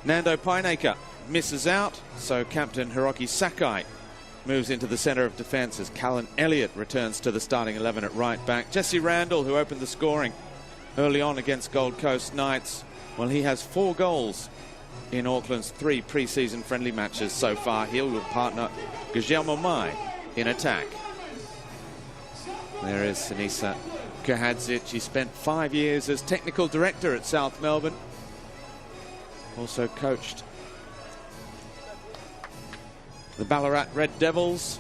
Nando Painaka misses out, so captain Hiroki Sakai moves into the centre of defence as Callan Elliott returns to the starting 11 at right back. Jesse Randall, who opened the scoring early on against Gold Coast Knights, well, he has 4 goals in Auckland's 3 pre-season friendly matches so far. He will partner Guillermo Mai in attack. There is Sinisa Kahadzic. He spent 5 years as technical director at South Melbourne. Also coached the Ballarat Red Devils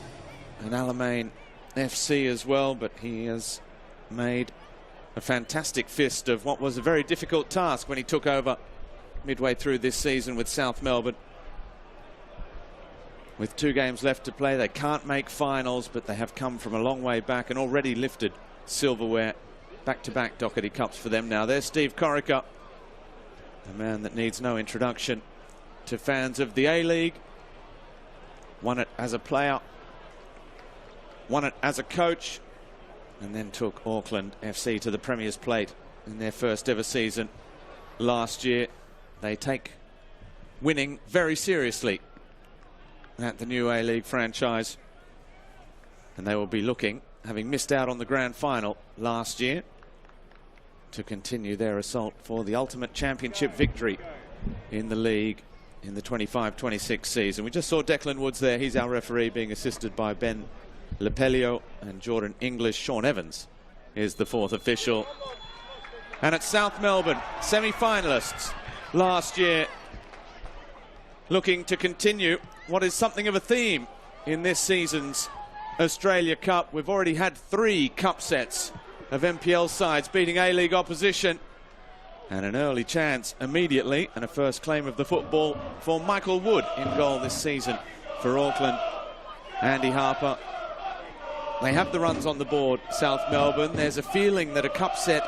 and Alamein FC as well, but he has made a fantastic fist of what was a very difficult task when he took over midway through this season with South Melbourne. With 2 games left to play, they can't make finals, but they have come from a long way back and already lifted silverware. Back-to-back Doherty Cups for them now. There's Steve Corica, a man that needs no introduction to fans of the A-League. Won it as a player, won it as a coach, and then took Auckland FC to the Premier's Plate in their first ever season last year. They take winning very seriously at the new A-League franchise, and they will be looking, having missed out on the grand final last year, to continue their assault for the ultimate championship victory in the league in the 25-26 season. We just saw Declan Woods there. He's our referee, being assisted by Ben Lepelio and Jordan English. Sean Evans is the 4th official. And at South Melbourne, semi-finalists last year, looking to continue what is something of a theme in this season's Australia Cup. We've already had 3 cup sets of MPL sides beating A-League opposition, and an early chance immediately and a first claim of the football for Michael Wood in goal this season for Auckland. Andy Harper. They have the runs on the board, South Melbourne. There's a feeling that a cup set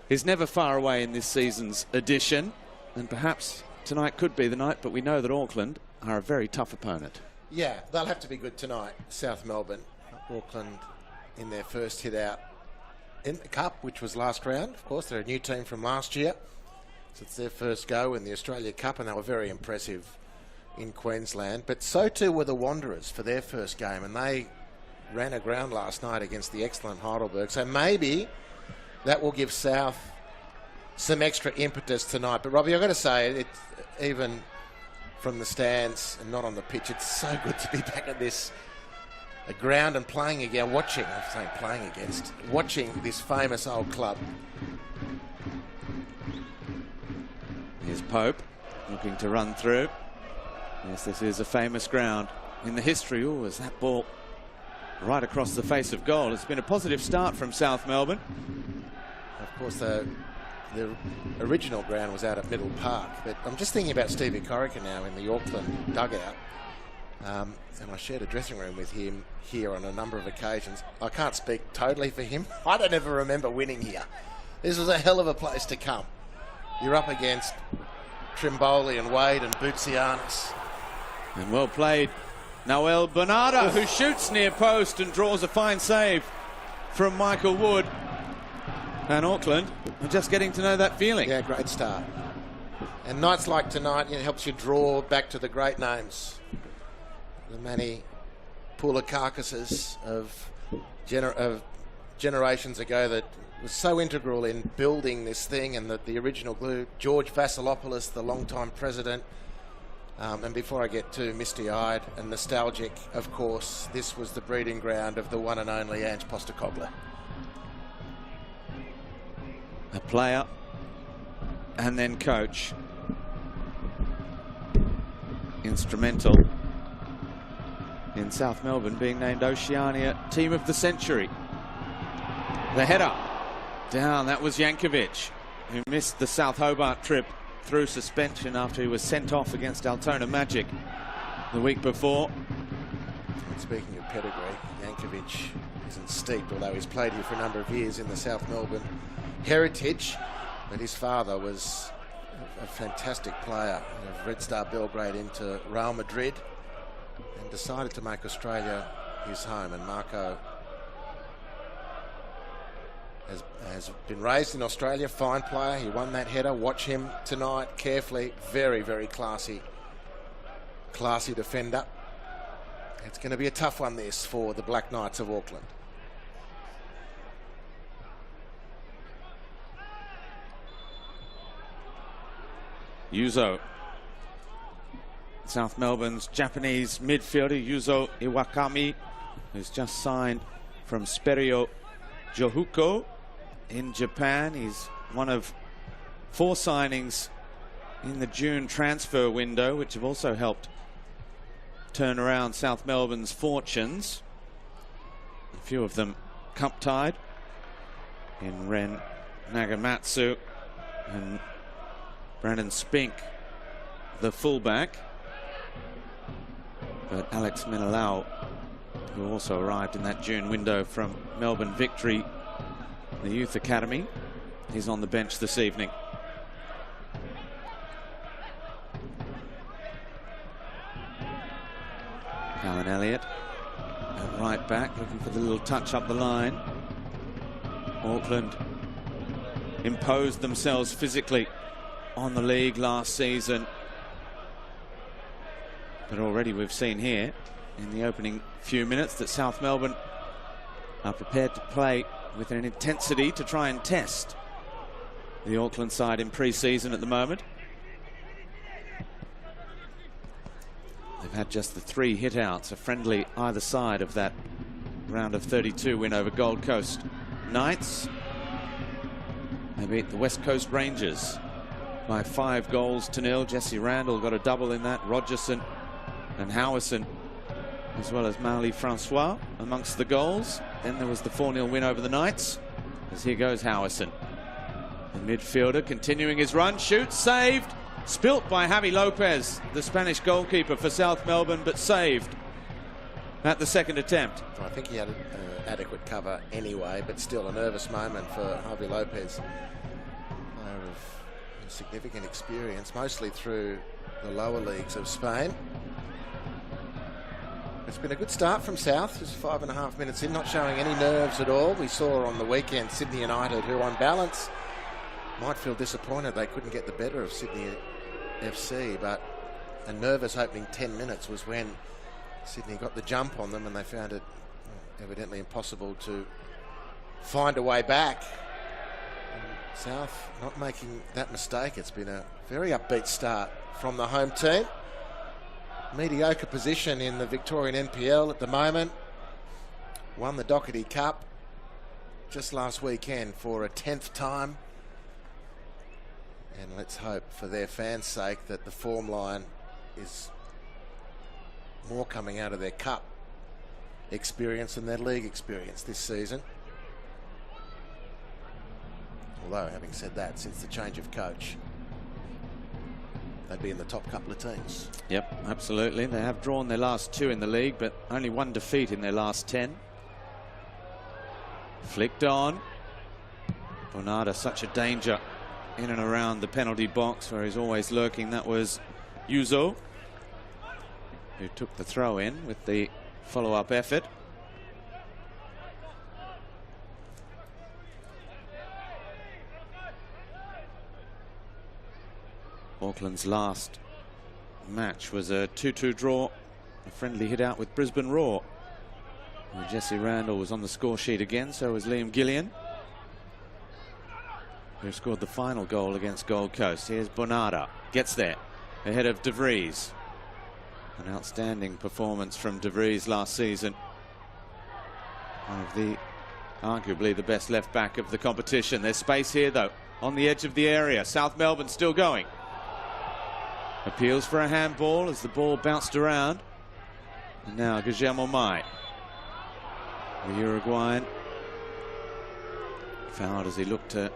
is never far away in this season's edition, and perhaps tonight could be the night, but we know that Auckland are a very tough opponent. Yeah, they'll have to be good tonight, South Melbourne. Auckland in their first hit out in the Cup, which was last round. Of course, they're a new team from last year, so it's their first go in the Australia Cup, and they were very impressive in Queensland. But so too were the Wanderers for their first game, and they ran aground last night against the excellent Heidelberg. So maybe that will give South some extra impetus tonight. But Robbie, I've got to say, even from the stands and not on the pitch, it's so good to be back at this ground and playing again, watching this famous old club. Here's Pope looking to run through. Yes, this is a famous ground in the history. Oh, is that ball right across the face of goal? It's been a positive start from South Melbourne. Of course, the original ground was out at Middle Park, but I'm just thinking about Stevie Corica now in the Auckland dugout. And I shared a dressing room with him here on a number of occasions. I can't speak totally for him. I don't ever remember winning here. This was a hell of a place to come. You're up against Trimboli and Wade and Boutsianis. And well played, Noel Bernardo, who shoots near post and draws a fine save from Michael Wood. And Auckland are just getting to know that feeling. Yeah, great start. And nights like tonight, it helps you draw back to the great names. The many Pulakakases of generations ago that was so integral in building this thing, and the original glue. George Vasilopoulos, the long-time president. And before I get too misty-eyed and nostalgic, of course, this was the breeding ground of the one and only Ange Postecoglou. A player and then coach. Instrumental in South Melbourne being named Oceania Team of the Century. The header down, that was Jankovic, who missed the South Hobart trip through suspension after he was sent off against Altona Magic the week before. And speaking of pedigree, Jankovic isn't steeped, although he's played here for a number of years in the South Melbourne heritage, but his father was a fantastic player of Red Star Belgrade into Real Madrid, and decided to make Australia his home. And Marco has been raised in Australia. Fine player. He won that header. Watch him tonight carefully. Very, very classy defender. It's going to be a tough one, this, for the Black Knights of Auckland. Yuzo, South Melbourne's Japanese midfielder, Yuzo Iwakami, who's just signed from Sperrio Johuko in Japan. He's one of 4 signings in the June transfer window, which have also helped turn around South Melbourne's fortunes. A few of them cup-tied in Ren Nagamatsu and Brandon Spink, the fullback. But Alex Menelau, who also arrived in that June window from Melbourne Victory, the Youth Academy, he's on the bench this evening. Alan Elliott at right back, looking for the little touch up the line. Auckland imposed themselves physically on the league last season, but already we've seen here in the opening few minutes that South Melbourne are prepared to play with an intensity to try and test the Auckland side in pre-season at the moment. They've had just the 3 hit-outs, a friendly either side of that round of 32 win over Gold Coast Knights. They beat the West Coast Rangers by 5 goals to 0. Jesse Randall got a double in that. Rogerson and Howison, as well as Maoli Francois amongst the goals. Then there was the 4-0 win over the Knights, as here goes Howison. The midfielder continuing his run, shoots, saved, spilt by Javi Lopez, the Spanish goalkeeper for South Melbourne, but saved at the second attempt. I think he had adequate cover anyway, but still a nervous moment for Javi Lopez. Player of significant experience, mostly through the lower leagues of Spain. It's been a good start from South, just 5.5 minutes in, not showing any nerves at all. We saw on the weekend Sydney United, who on balance might feel disappointed they couldn't get the better of Sydney FC, but a nervous opening 10 minutes was when Sydney got the jump on them, and they found it evidently impossible to find a way back. And South not making that mistake. It's been a very upbeat start from the home team. Mediocre position in the Victorian NPL at the moment. Won the Doherty Cup just last weekend for a 10th time. And let's hope for their fans' sake that the form line is more coming out of their cup experience than their league experience this season. Although, having said that, since the change of coach, they'd be in the top couple of teams. Yep, absolutely. They have drawn their last 2 in the league, but only 1 defeat in their last 10. Flicked on. Bonada, such a danger in and around the penalty box where he's always lurking. That was Yuzo, who took the throw in with the follow-up effort. Auckland's last match was a 2-2 draw, a friendly hit out with Brisbane Roar. And Jesse Randall was on the score sheet again, so was Liam Gillian, who scored the final goal against Gold Coast. Here's Bonada, gets there ahead of De Vries. An outstanding performance from De Vries last season. One of the, arguably the best left back of the competition. There's space here though, on the edge of the area. South Melbourne still going. Appeals for a handball as the ball bounced around. And now Guillermo Mai, the Uruguayan, fouled as he looked to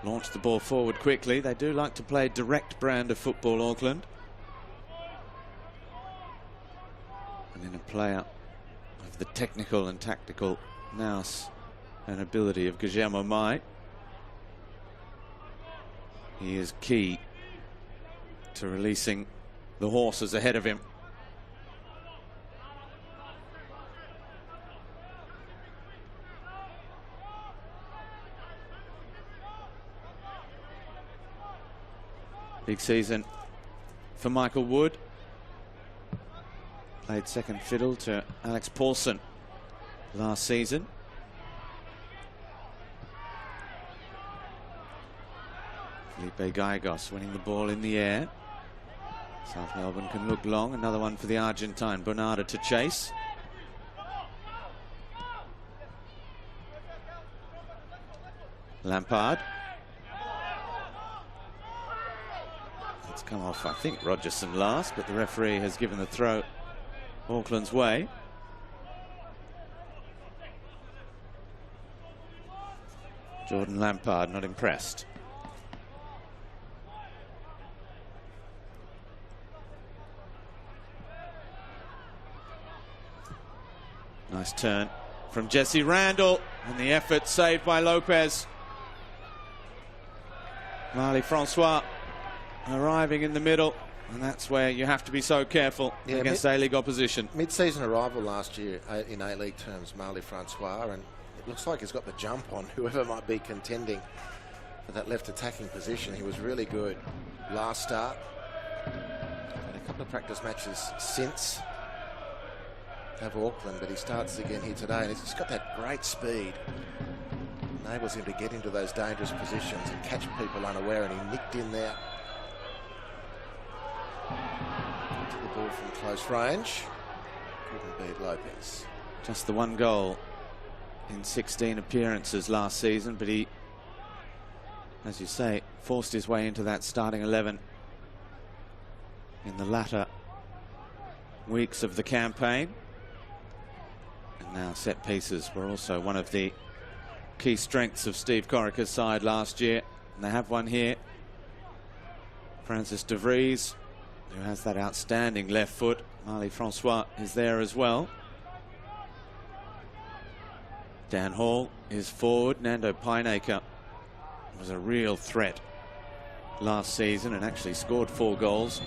launch the ball forward quickly. They do like to play a direct brand of football, Auckland. And in a player of the technical and tactical nous and ability of Guillermo Mai, he is key to releasing the horses ahead of him. Big season for Michael Wood. Played second fiddle to Alex Paulson last season. Felipe Gallegos winning the ball in the air. South Melbourne can look long. Another one for the Argentine, Bernardo, to chase. Lampard. It's come off, I think, Rogerson last, but the referee has given the throw Auckland's way. Jordan Lampard not impressed. Nice turn from Jesse Randall, and the effort saved by Lopez. Marley Francois arriving in the middle, and that's where you have to be so careful against A-League opposition. Mid-season arrival last year in A-League terms, Marley Francois, and it looks like he's got the jump on whoever might be contending for that left attacking position. He was really good last start. Had a couple of practice matches since have Auckland, but he starts again here today, and he's just got that great speed. Enables him to get into those dangerous positions and catch people unaware, and he nicked in there. To the ball from close range. Couldn't beat Lopez. Just the one goal in 16 appearances last season, but he, as you say, forced his way into that starting 11 in the latter weeks of the campaign. And now set pieces were also one of the key strengths of Steve Corica's side last year, and they have one here. Francis de Vries, who has that outstanding left foot. Marley Francois is there as well. Dan Hall is forward. Nando Pineacre was a real threat last season and actually scored 4 goals.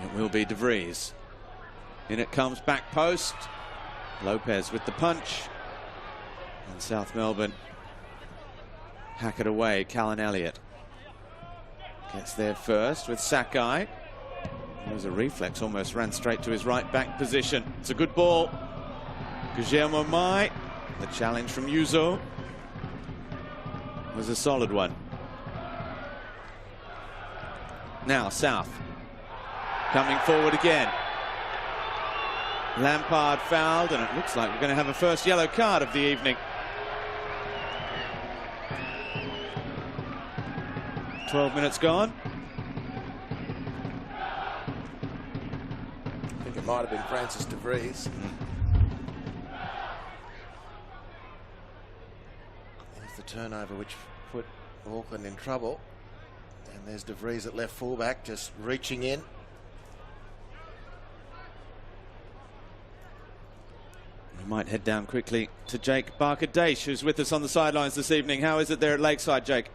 It will be de Vries. In it comes, back post. Lopez with the punch. And South Melbourne hack it away. Callan Elliott gets there first with Sakai. It was a reflex, almost ran straight to his right back position. It's a good ball. Guillermo Mai. The challenge from Yuzo was a solid one. Now South coming forward again. Lampard fouled, and it looks like we're going to have a first yellow card of the evening. 12 minutes gone. I think it might have been Francis de Vries. There's the turnover which put Auckland in trouble. And there's de Vries at left fullback, just reaching in. We might head down quickly to Jake Barker-Daish, who's with us on the sidelines this evening. How is it there at Lakeside, Jake?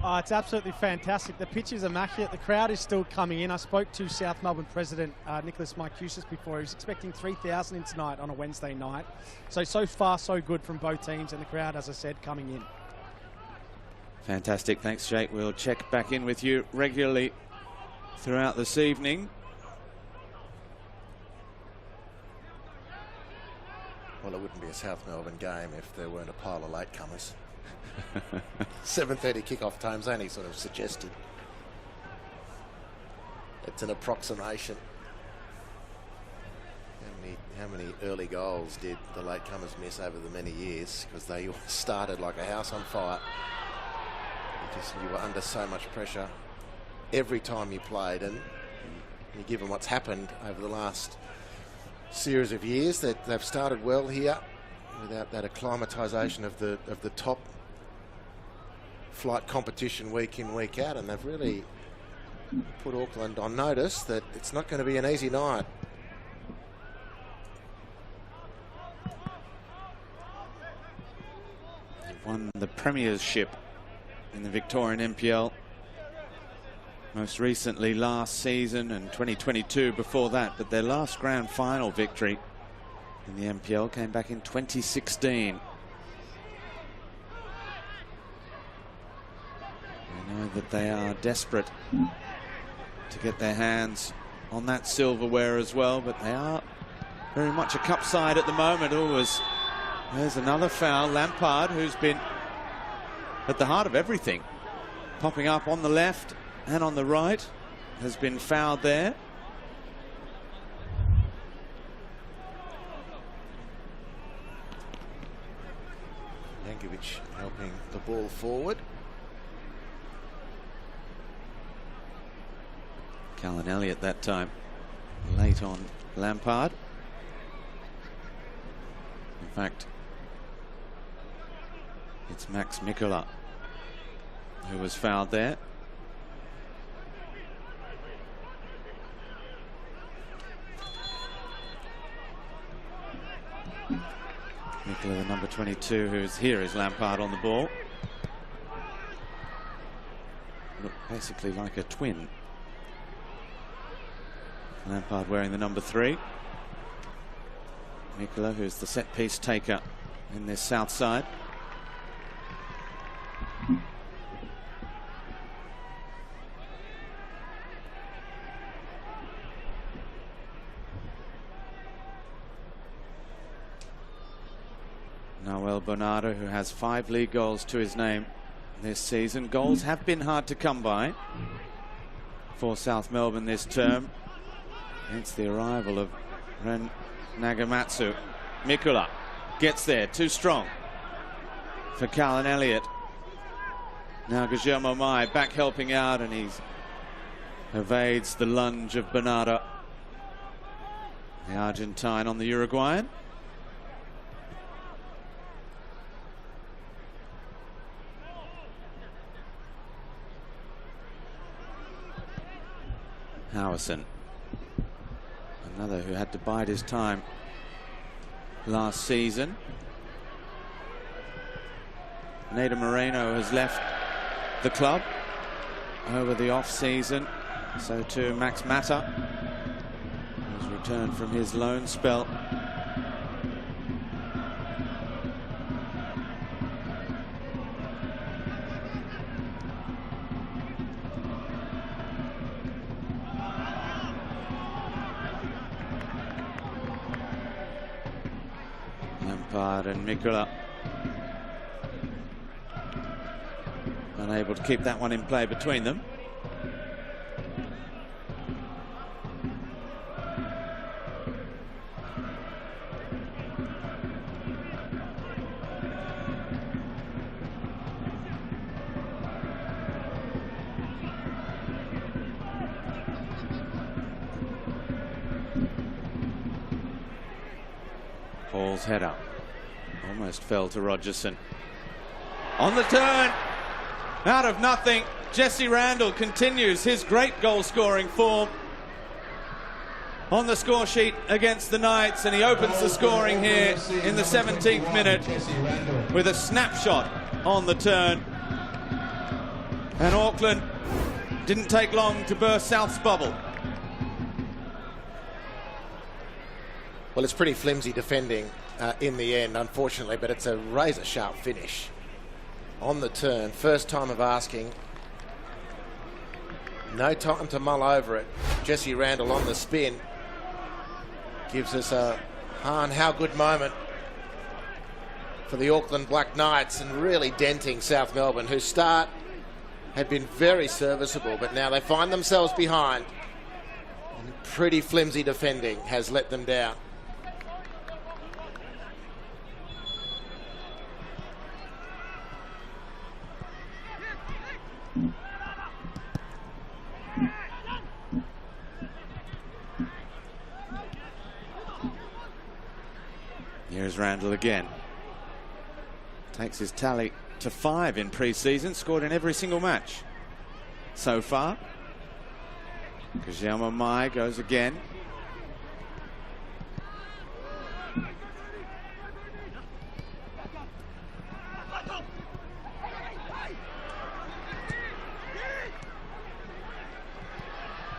Oh, it's absolutely fantastic. The pitch is immaculate. The crowd is still coming in. I spoke to South Melbourne President Nicholas Mycusis before. He's expecting 3,000 in tonight on a Wednesday night. So far, so good from both teams, and the crowd, as I said, coming in. Fantastic. Thanks, Jake. We'll check back in with you regularly throughout this evening. Well, it wouldn't be a South Melbourne game if there weren't a pile of latecomers. 7:30 kickoff time's only sort of suggested. It's an approximation. How many early goals did the latecomers miss over the many years? Because they all started like a house on fire. You were under so much pressure every time you played, and you given what's happened over the last series of years, that they've started well here without that acclimatisation of the top flight competition week in, week out, and they've really put Auckland on notice that it's not going to be an easy night. They've won the premiership in the Victorian NPL most recently last season, and 2022 before that, but their last grand final victory in the NPL came back in 2016. that they are desperate to get their hands on that silverware as well, but they are very much a cup side at the moment. There's another foul. Lampard, who's been at the heart of everything, popping up on the left and on the right, has been fouled there. Jankovic helping the ball forward. Callan Elliott that time late on Lampard. In fact, it's Max Mikkola who was fouled there. Mikkola, the number 22, who's here, is Lampard on the ball. Look basically like a twin. Lampard wearing the number 3. Mikkola, who's the set piece taker in this south side. Noel Bernardo, who has 5 league goals to his name this season. Goals have been hard to come by for South Melbourne this term. It's the arrival of Ren Nagamatsu. Mikkola gets there, too strong for Callan Elliott. Now Guillermo Mai back helping out, and he evades the lunge of Bernardo, the Argentine on the Uruguayan. Howison, another who had to bide his time last season. Nader Moreno has left the club over the off-season. So too Max Mata, who's returned from his loan spell. Lampard and Mikkola unable to keep that one in play between them. Paul's header almost fell to Rogerson. On the turn, out of nothing, Jesse Randall continues his great goal-scoring form on the score sheet against the Knights, and he opens the scoring here in the 17th minute with a snapshot on the turn. And Auckland didn't take long to burst South's bubble. Well, it's pretty flimsy defending in the end, unfortunately, but it's a razor-sharp finish on the turn. First time of asking. No time to mull over it. Jesse Randall on the spin gives us a Hahn how good moment for the Auckland Black Knights, and really denting South Melbourne, whose start had been very serviceable, but now they find themselves behind. And pretty flimsy defending has let them down. Here's Randall again. Takes his tally to 5 in pre-season, scored in every single match so far. Guillermo Mai goes again.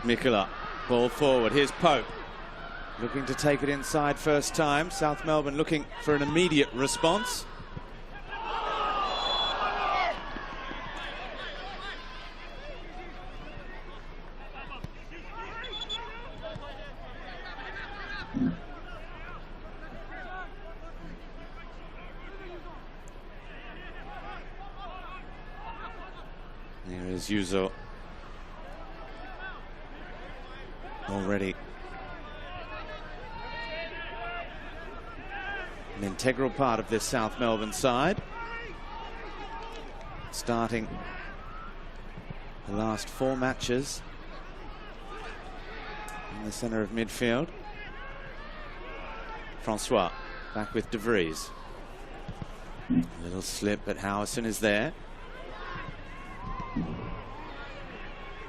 Mikkola, ball forward. Here's Pope, looking to take it inside first time. South Melbourne looking for an immediate response. Here is Yuzo. Already an integral part of this South Melbourne side. Starting the last 4 matches in the centre of midfield. Francois back with De Vries. A little slip, but Howison is there.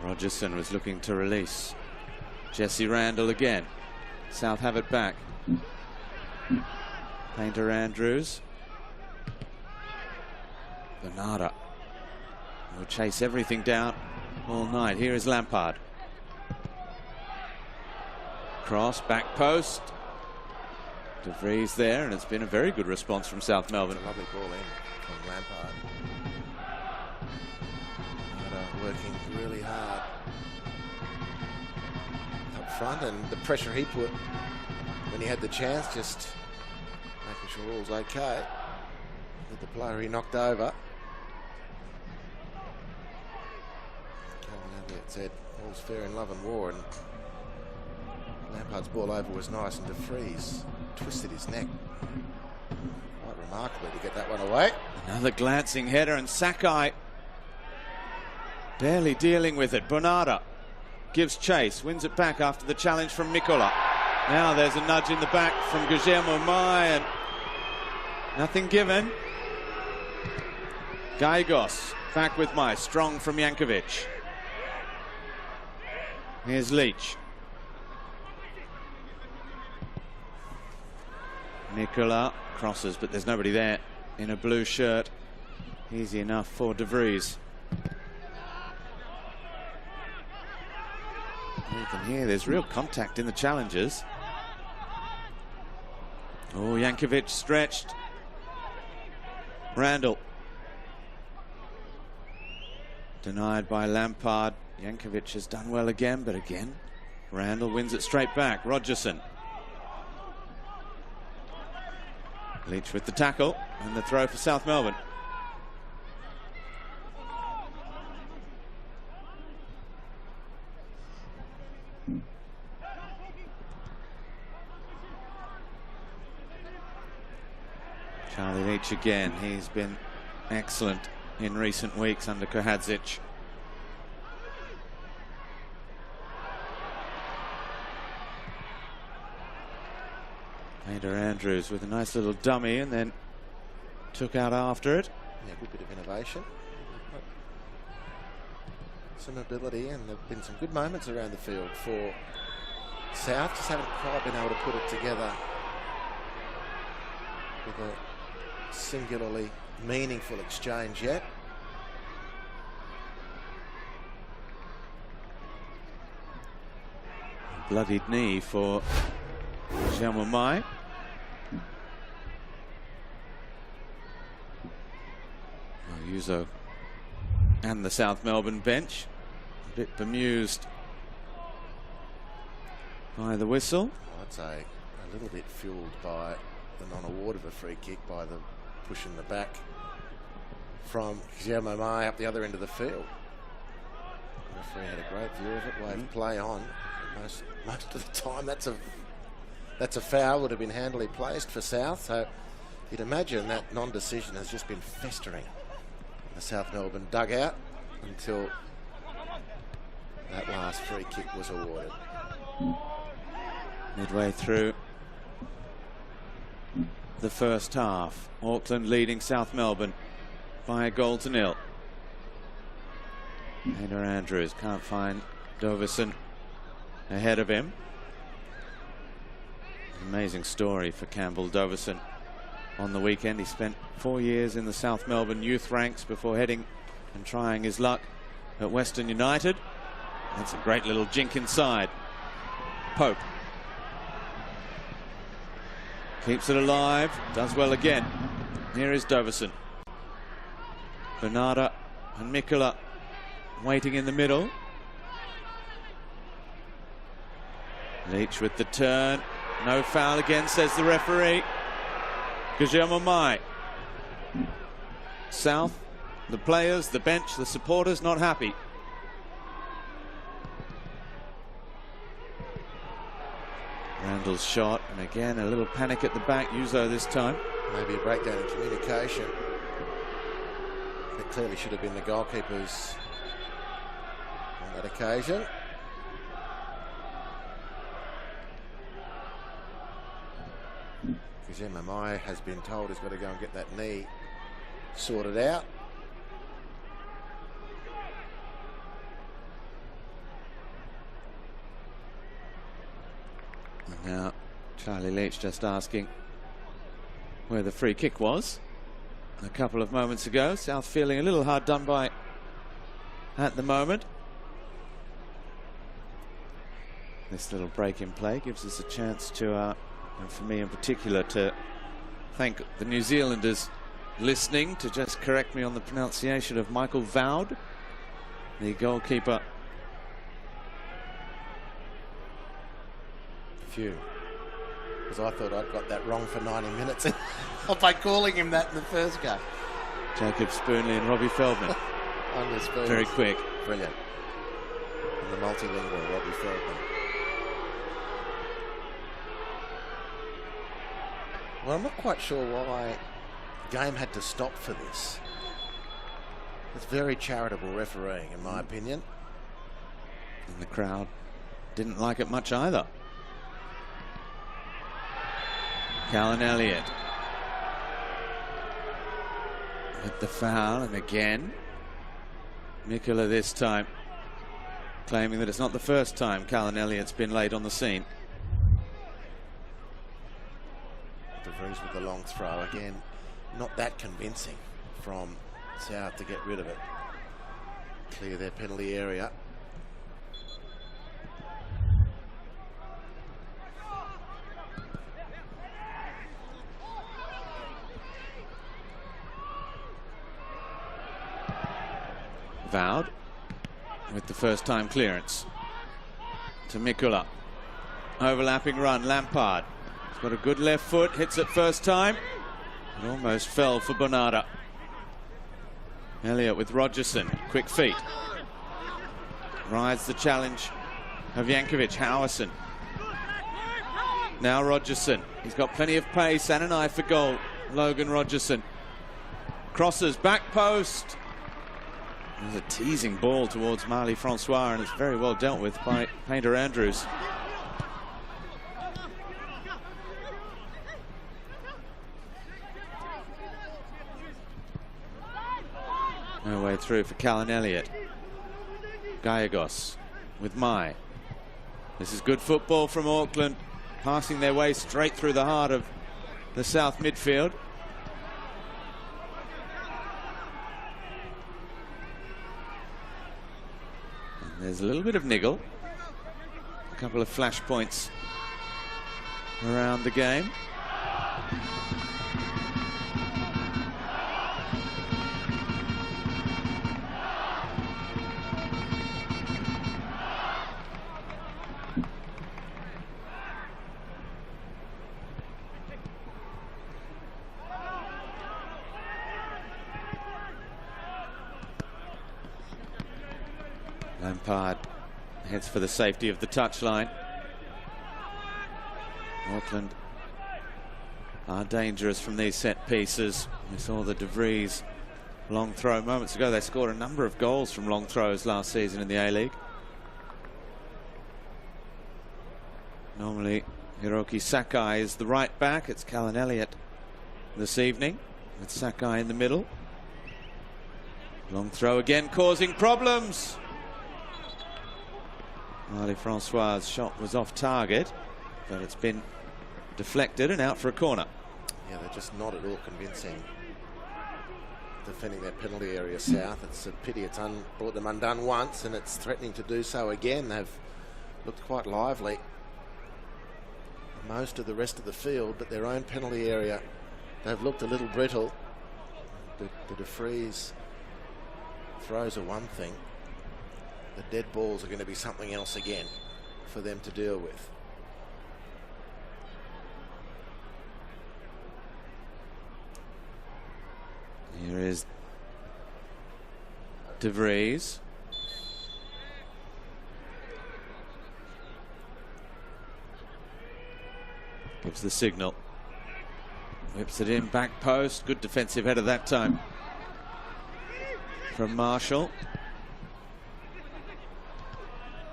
Rogerson was looking to release. Jesse Randall again. South have it back. Painter Andrews. Bernarda will chase everything down all night. Here is Lampard. Cross, back post. De Vries there, and it's been a very good response from South Melbourne. A lovely ball in from Lampard. Bernarda working really hard up front, and the pressure he put when he had the chance, just making sure all's okay with the player he knocked over. It said all's fair in love and war, and Lampard's ball over was nice, and De Vries twisted his neck quite remarkably to get that one away. Another glancing header, and Sakai barely dealing with it. Bernarda gives chase, wins it back after the challenge from Mikola. Now there's a nudge in the back from Guillermo Mai, and nothing given. Gaigos back with Mai, strong from Jankovic. Here's Leach. Nicola crosses, but there's nobody there in a blue shirt. Easy enough for De Vries. You can hear there's real contact in the challenges. Oh, Jankovic stretched. Randall. Denied by Lampard. Jankovic has done well again, but again, Randall wins it straight back. Rogerson. Leach with the tackle and the throw for South Melbourne. Charlie Leach again. He's been excellent in recent weeks under Kohadzic. Painter Andrews with a nice little dummy and then took out after it. Yeah, good bit of innovation. Some ability, and there have been some good moments around the field for South. Just haven't quite been able to put it together with a singularly meaningful exchange yet. Bloodied knee for Guillermo Mai. Yuzo and the South Melbourne bench a bit bemused by the whistle. I'd say a little bit fueled by the non-award of a free kick, by the push in the back from Guillermo Mai up the other end of the field. The referee had a great view of it, waved play on. Most of the time that's a foul, would have been handily placed for South, so you'd imagine that non-decision has just been festering in the South Melbourne dugout until that last free kick was awarded. Midway through the first half, Auckland leading South Melbourne by a 1-0. Painter Andrews can't find Dovison ahead of him. Amazing story for Campbell Dovison. On the weekend, he spent 4 years in the South Melbourne youth ranks before heading and trying his luck at Western United. That's a great little jink inside. Pope keeps it alive, does well again. Here is Dovison. Bernarda and Mikola waiting in the middle. Leach with the turn. No foul again, says the referee. Guillermo Mai. South The players, the bench, the supporters not happy. Randall's shot, and again a little panic at the back. Uzo this time. Maybe a breakdown in communication. It clearly should have been the goalkeepers on that occasion. Because MMI has been told he's got to go and get that knee sorted out. And now Charlie Leach just asking where the free kick was a couple of moments ago. South feeling a little hard done by at the moment. This little break in play gives us a chance to, and for me in particular, to thank the New Zealanders listening, to just correct me on the pronunciation of Michael Vowd, the goalkeeper. Phew. Because I thought I'd got that wrong for 90 minutes by calling him that in the first game. Jacob Spoonley and Robbie Feldman. Very quick. Brilliant. And the multilingual Robbie Feldman. Well, I'm not quite sure why the game had to stop for this. It's very charitable refereeing, in my opinion. And the crowd didn't like it much either. Callan Elliott with the foul, and again Mikula this time claiming that it's not the first time Callan Elliott's been late on the scene. DeVries with the long throw again, not that convincing from South to get rid of it. Clear their penalty area. Vowd with the first time clearance to Mikula. Overlapping run, Lampard. He's got a good left foot, hits it first time. It almost fell for Bonata. Elliott with Rogerson, quick feet. Rides the challenge of Jankovic. Howison. Now Rogerson. He's got plenty of pace and an eye for goal. Logan Rogerson. Crosses, back post. There's a teasing ball towards Marley Francois, and it's very well dealt with by Painter Andrews. No way through for Callan Elliott. Gallegos with Mai. This is good football from Auckland, passing their way straight through the heart of the South midfield. There's a little bit of niggle. A couple of flashpoints around the game. Lampard heads for the safety of the touchline. Auckland are dangerous from these set pieces. We saw the DeVries long throw moments ago. They scored a number of goals from long throws last season in the A-League. Normally Hiroki Sakai is the right back. It's Callan Elliott this evening with Sakai in the middle. Long throw again, causing problems. Marley Francois' shot was off target, but it's been deflected and out for a corner. Yeah, they're just not at all convincing defending their penalty area, South. It's a pity it's brought them undone once, and it's threatening to do so again. They've looked quite lively most of the rest of the field, but their own penalty area, they've looked a little brittle. The DeVries throws are one thing. The dead balls are going to be something else again for them to deal with. Here is De Vries. Gives the signal. Whips it in, back post. Good defensive header that time from Marshall.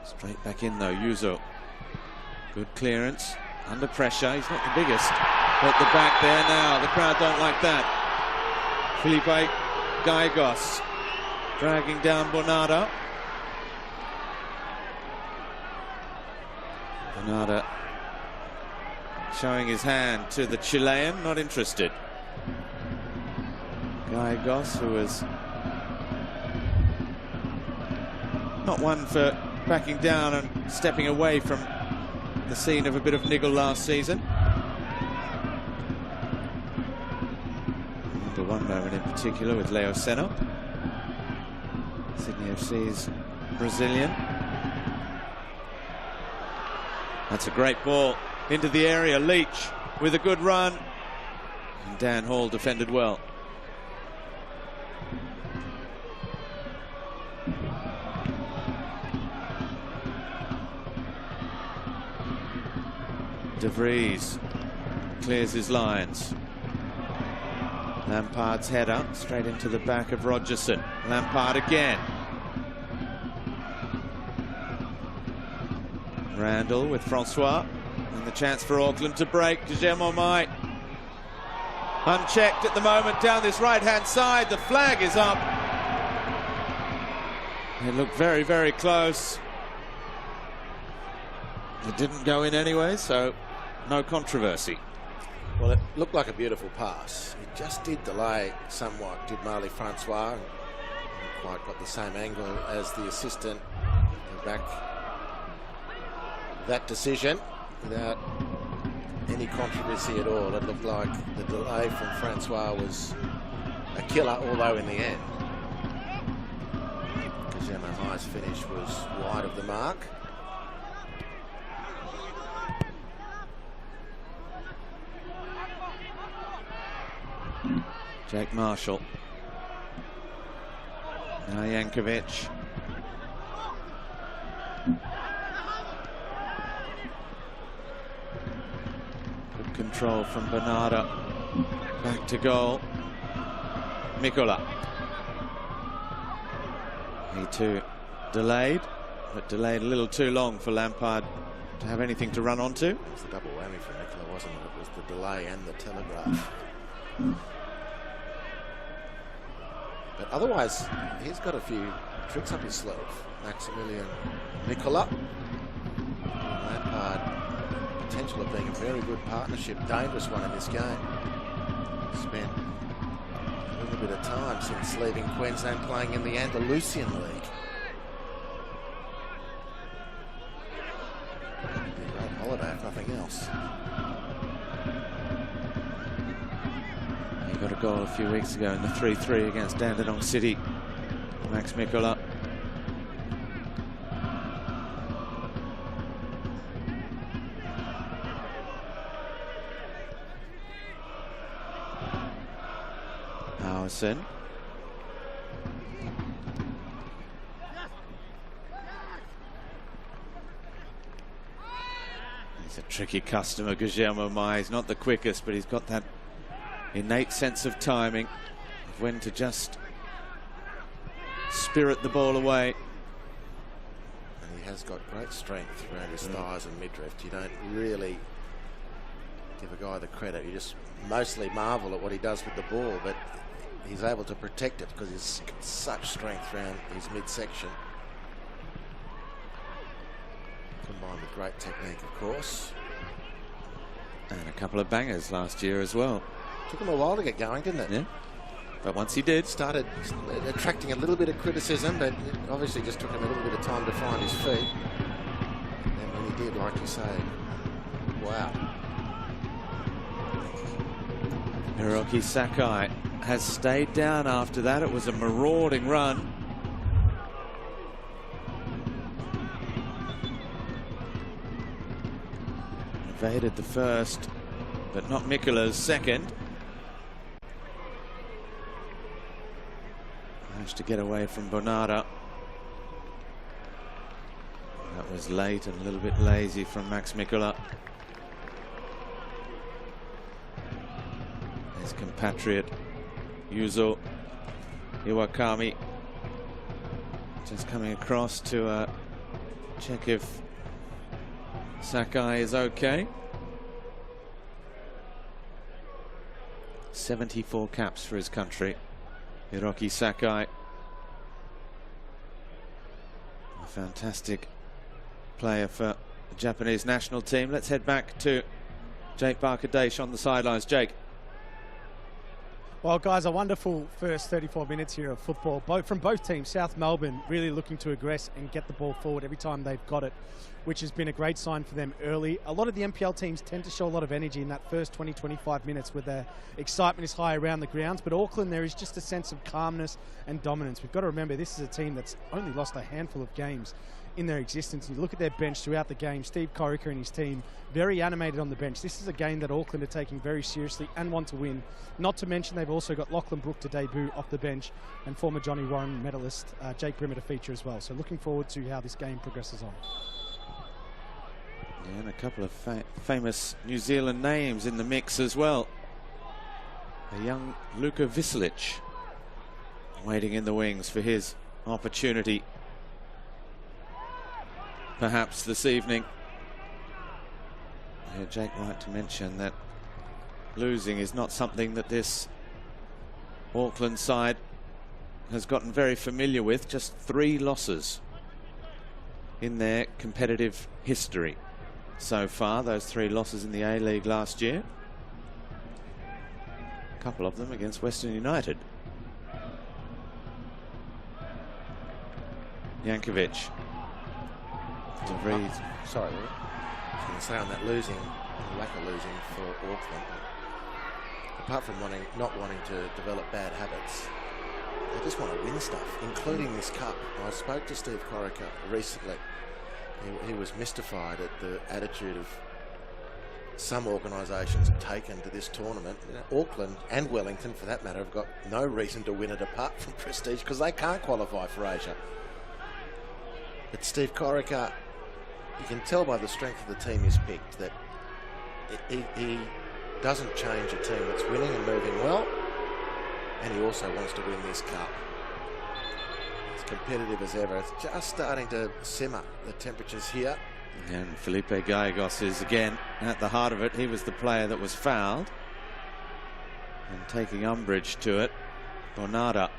Straight back in though, Yuzo. Good clearance. Under pressure. He's not the biggest. But the back there now. The crowd don't like that. Felipe Gallegos dragging down Bonada. Bonada showing his hand to the Chilean, not interested. Gallegos, who was not one for backing down and stepping away from the scene of a bit of niggle last season. Remember one moment in particular with Leo Seno, Sydney FC's Brazilian. That's a great ball into the area. Leach with a good run, and Dan Hall defended well. De Vries clears his lines. Lampard's header straight into the back of Rogerson. Lampard again. Randall with Francois, and the chance for Auckland to break. Guillermo Mai unchecked at the moment down this right hand side. The flag is up. It looked very, very close. It didn't go in anyway, so no controversy. Well, it looked like a beautiful pass. It just did delay somewhat, did Marley Francois. Not quite got the same angle as the assistant. Back that decision without any controversy at all. It looked like the delay from Francois was a killer, although in the end Guillermo Mai's finish was wide of the mark. Jake Marshall. Now Jankovic. Good control from Bernarda. Back to goal. Mikola. He too delayed, but delayed a little too long for Lampard to have anything to run onto. It was the double whammy for Mikola, wasn't it? It was the delay and the telegraph. But otherwise, he's got a few tricks up his sleeve. Maximilian Mikola. Lampard, potential of being a very good partnership, dangerous one in this game. Spent a little bit of time since leaving Queensland playing in the Andalusian League. It'd be a great holiday if nothing else. He got a goal a few weeks ago in the 3-3 against Dandenong City. Max Mikola. Howson. He's a tricky customer, Guillermo Mai. He's not the quickest, but he's got that innate sense of timing, of when to just spirit the ball away. And he has got great strength around his thighs and midriff. You don't really give a guy the credit. You just mostly marvel at what he does with the ball, but he's able to protect it because he's got such strength around his midsection. Combined with great technique, of course. And a couple of bangers last year as well. Took him a while to get going, didn't it? Yeah. But once he did, started attracting a little bit of criticism, but it obviously just took him a little bit of time to find his feet. And when he did, like you say, wow. Hiroki Sakai has stayed down after that. It was a marauding run. Evaded the first, but not Mikola's second. Managed to get away from Bonada. That was late and a little bit lazy from Max Mikula. His compatriot Yuzo Iwakami just coming across to check if Sakai is okay. 74 caps for his country, Hiroki Sakai. A fantastic player for the Japanese national team. Let's head back to Jake Barker-Daish on the sidelines. Jake. Well, guys, a wonderful first 34 minutes here of football, from both teams. South Melbourne really looking to aggress and get the ball forward every time they've got it, which has been a great sign for them early. A lot of the NPL teams tend to show a lot of energy in that first 20-25 minutes where their excitement is high around the grounds, but Auckland, there is just a sense of calmness and dominance. We've got to remember this is a team that's only lost a handful of games in their existence. And you look at their bench throughout the game, Steve Corica and his team very animated on the bench. This is a game that Auckland are taking very seriously and want to win. Not to mention they've also got Lachlan Brook to debut off the bench and former Johnny Warren medalist Jake Brimmer to feature as well. So looking forward to how this game progresses on. Yeah, and a couple of famous New Zealand names in the mix as well. A young Luka Vislic waiting in the wings for his opportunity perhaps this evening. Yeah, Jake, right to mention that losing is not something that this Auckland side has gotten very familiar with. Just 3 losses in their competitive history so far. Those 3 losses in the A-League last year. A couple of them against Western United. Jankovic. DeVries. Sorry, Lee. I was going to say on that losing, lack of losing for Auckland, apart from not wanting to develop bad habits, they just want to win stuff, including this cup. I spoke to Steve Corica recently. He was mystified at the attitude of some organisations have taken to this tournament. Auckland and Wellington, for that matter, have got no reason to win it apart from prestige because they can't qualify for Asia. But Steve Corica, you can tell by the strength of the team he's picked that he doesn't change a team that's winning and moving well, and he also wants to win this cup. It's competitive as ever. It's just starting to simmer, the temperatures here. And Felipe Gallegos is again at the heart of it. He was the player that was fouled, and taking umbrage to it, Bonada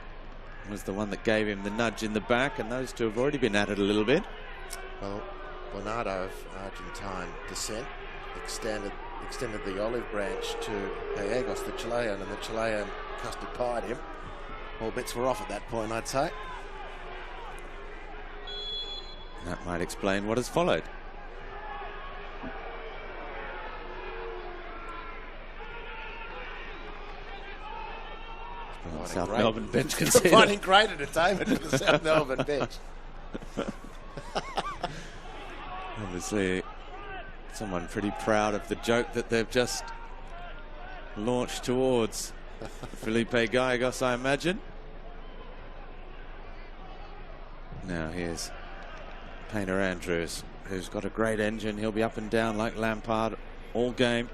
was the one that gave him the nudge in the back, and those two have already been at it a little bit. Well, Bonada of Argentine descent extended the olive branch to Gallegos, the Chilean, and the Chilean custard pied him. All bets were off at that point, I'd say. That might explain what has followed. South Melbourne bench conceded. Finding great entertainment for the South Melbourne bench. Obviously, someone pretty proud of the joke that they've just launched towards Felipe Gallegos, I imagine. Now here's Painter Andrews, who's got a great engine. He'll be up and down like Lampard all game.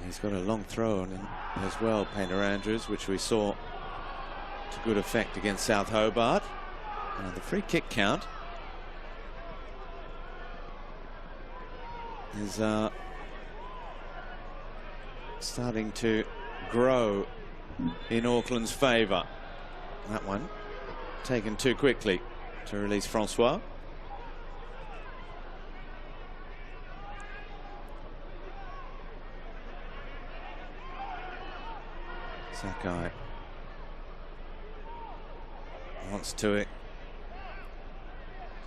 He's got a long throw on him as well, Painter Andrews, which we saw to good effect against South Hobart. The free kick count is starting to grow in Auckland's favour. That one taken too quickly to release Francois. Sakai wants to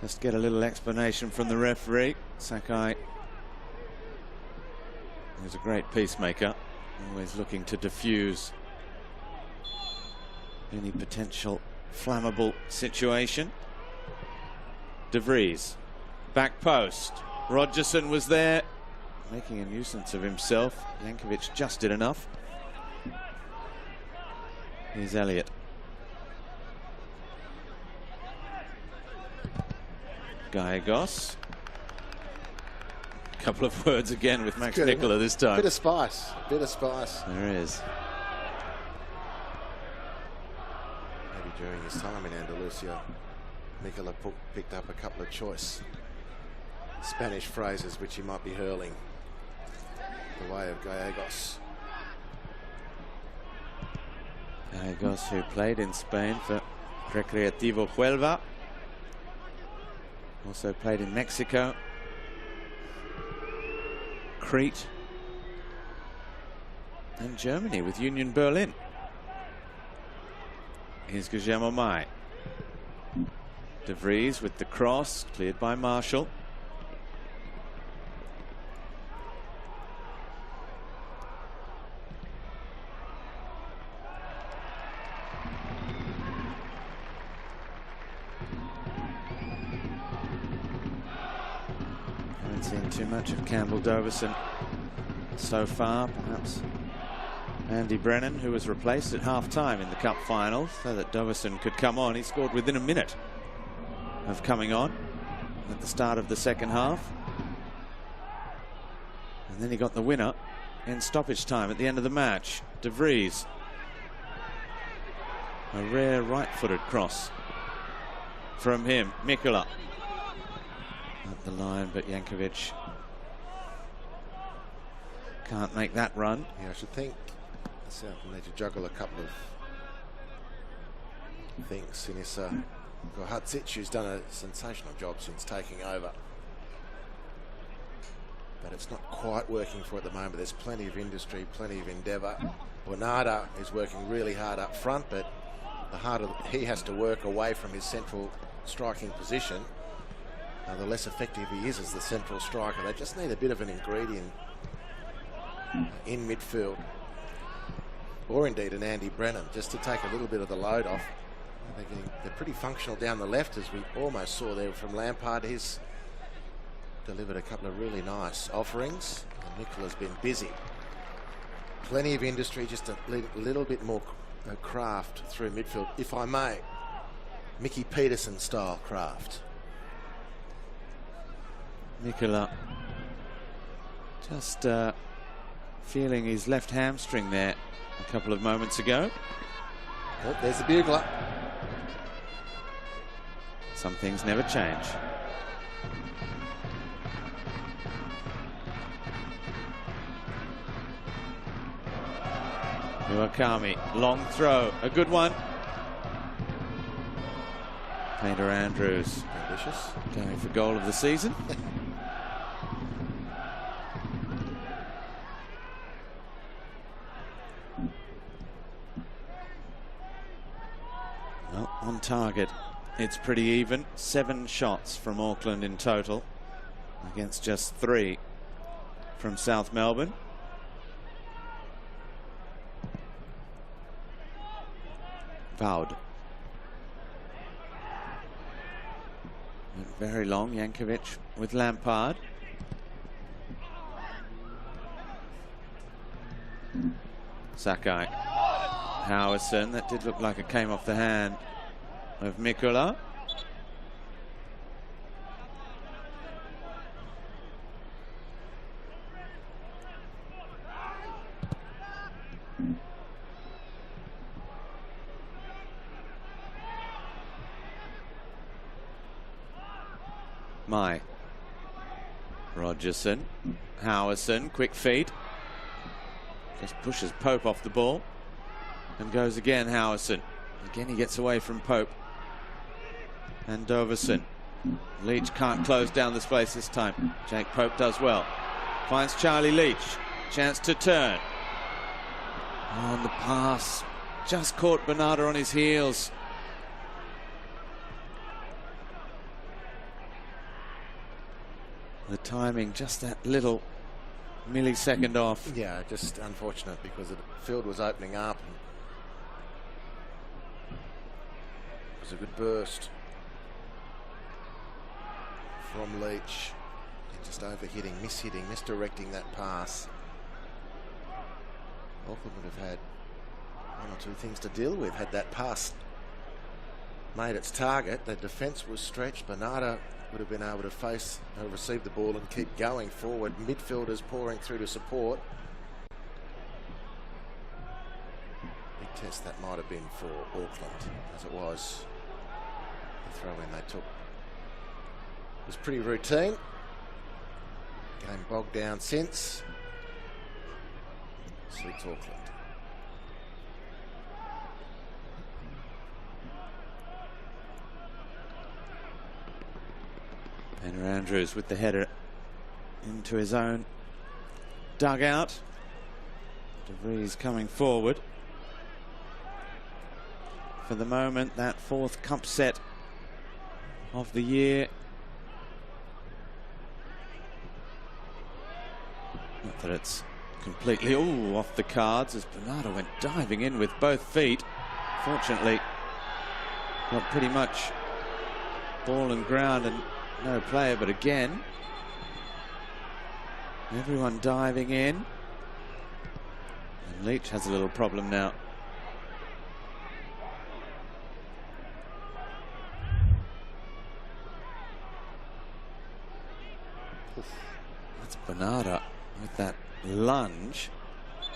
just get a little explanation from the referee. Sakai is a great peacemaker, always looking to diffuse any potential flammable situation. DeVries, back post. Rogerson was there. making a nuisance of himself. Jankovic just did enough. Here's Elliott. Gallegos. A couple of words again with Max Nicola this time. Bit of spice. Bit of spice. There is. Maybe during his time in Andalusia, Nicola picked up a couple of choice Spanish phrases which he might be hurling the way of Gallegos. Gallegos, who played in Spain for Recreativo Huelva. Also played in Mexico, Crete, and Germany with Union Berlin. Here's Guillermo Mai. De Vries with the cross, cleared by Marshall. Haven't seen too much of Campbell Doverson so far. Perhaps Andy Brennan, who was replaced at half-time in the Cup final, so that Doverson could come on. He scored within a minute of coming on at the start of the second half. And then he got the winner in stoppage time at the end of the match. De Vries. A rare right-footed cross from him. Mikola up the line, but Jankovic can't make that run. Yeah, I should think South will need to juggle a couple of things. Sinisa Gohatsic, who's done a sensational job since taking over. But it's not quite working for at the moment. There's plenty of industry, plenty of endeavour. Bonada is working really hard up front, but the harder he has to work away from his central striking position, the less effective he is as the central striker. They just need a bit of an ingredient in midfield, or indeed an Andy Brennan, just to take a little bit of the load off. They're pretty functional down the left, as we almost saw there from Lampard. He's delivered a couple of really nice offerings, and Nicola's been busy. Plenty of industry, just a little bit more craft through midfield, if I may. Mickey Peterson style craft. Mikola just feeling his left hamstring there a couple of moments ago. Oh, there's the bugler. Some things never change. Iwakami, long throw, a good one. Painter Andrews, Ambitious. going for goal of the season. Well, on target, it's pretty even. 7 shots from Auckland in total, against just 3 from South Melbourne. Vowed. Very long, Jankovic with Lampard. Sakai. Howison, that did look like it came off the hand of Mikola. Mai. Rogerson. Howison, quick feet. Just pushes Pope off the ball. And goes again, Howison. Again, he gets away from Pope. And Doverson. Leach can't close down the space this time. Jake Pope does well. Finds Charlie Leach. Chance to turn. On the pass. Just caught Bernardo on his heels. The timing, just that little millisecond off. Yeah, just unfortunate because the field was opening up. It was a good burst from Leach just overhitting, misdirecting that pass. Auckland would have had one or two things to deal with had that pass made its target. The defence was stretched. Bernardo would have been able to receive the ball and keep going forward. Midfielders pouring through to support. Big test that might have been for Auckland, as it was. The throw in they took was pretty routine. Game bogged down since. Suits Auckland. Peter Andrews with the header into his own dugout. De Vries coming forward. For the moment, that 4th cup set of the year. Not that it's completely off the cards, as Bernardo went diving in with both feet. Fortunately, got pretty much ball and ground and no player, but again, everyone diving in. And Leach has a little problem now. That's Bernardo with that lunge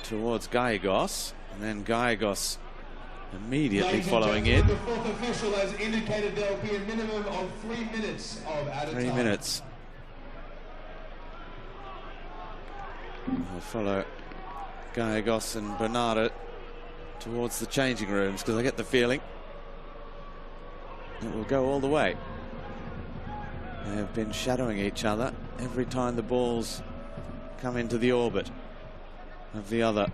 towards Gallegos, and then Gallegos immediately following in. The 4th official has indicated there will be a minimum of 3 minutes of added time. 3 minutes. We'll follow Gallegos and Bernardo towards the changing rooms, because I get the feeling it will go all the way. They have been shadowing each other every time the balls come into the orbit of the other.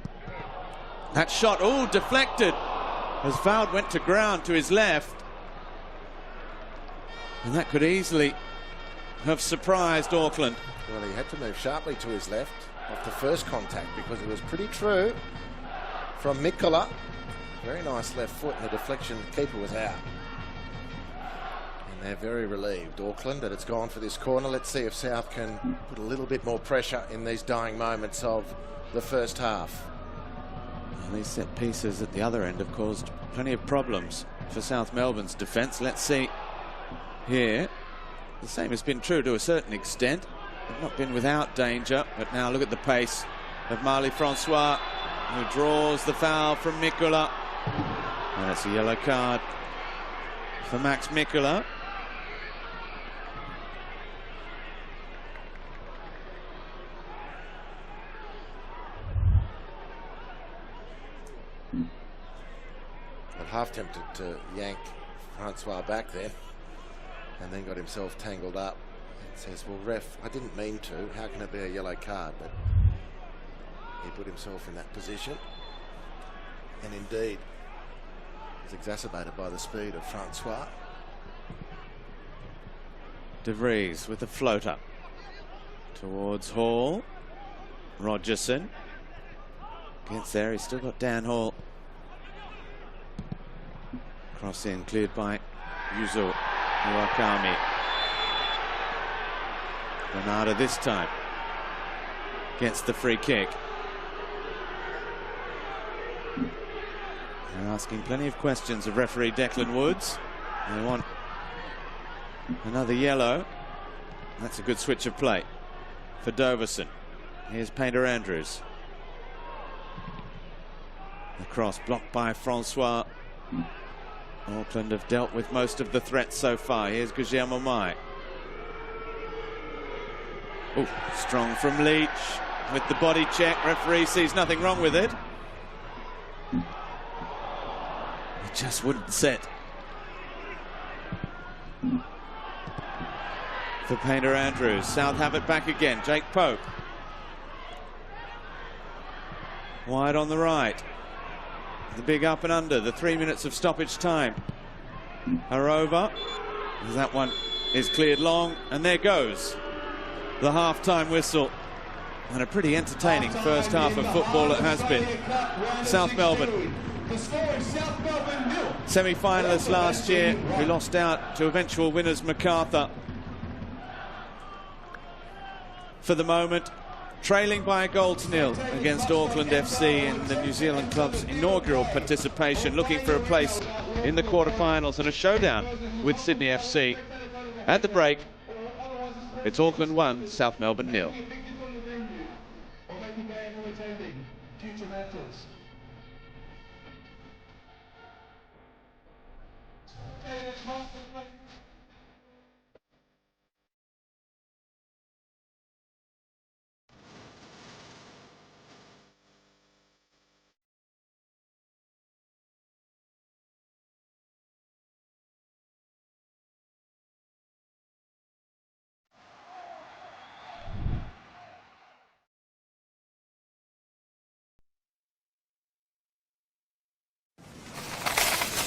That shot, deflected, as Foud went to ground to his left. And that could easily have surprised Auckland. Well, he had to move sharply to his left off the first contact, because it was pretty true from Mikkola. Very nice left foot, and the deflection, the keeper was out. And they're very relieved, Auckland, that it's gone for this corner. Let's see if South can put a little bit more pressure in these dying moments of the first half. And these set pieces at the other end have caused plenty of problems for South Melbourne's defence. Let's see here. The same has been true to a certain extent. They've not been without danger, but now look at the pace of Marley Francois, who draws the foul from Mikkola. And it's a yellow card for Max Mikkola. Half tempted to yank Francois back then, and then got himself tangled up. It says, well, ref, I didn't mean to. How can it be a yellow card? But he put himself in that position, and indeed was exacerbated by the speed of Francois. De Vries with the floater towards Hall. Rogerson gets there. He's still got Dan Hall. Cross in, cleared by Yuzo Iwakami. Bernardo this time gets the free kick. They're asking plenty of questions of referee Declan Woods. They want another yellow. That's a good switch of play for Doverson. Here's Painter Andrews. The cross blocked by Francois. Auckland have dealt with most of the threats so far. Here's Guillermo Mai. Strong from Leach with the body check. Referee sees nothing wrong with it. It just wouldn't set. For Painter Andrews. South have it back again. Jake Pope. Wide on the right. The big up and under. The 3 minutes of stoppage time are over. That one is cleared long, and there goes the half-time whistle. And a pretty entertaining first half of football it has been. South Melbourne, semi-finalists last year, who lost out to eventual winners MacArthur. for the moment. Trailing by a goal to nil against Auckland FC in the New Zealand club's inaugural participation, looking for a place in the quarterfinals and a showdown with Sydney FC. At the break, it's Auckland 1, South Melbourne 0.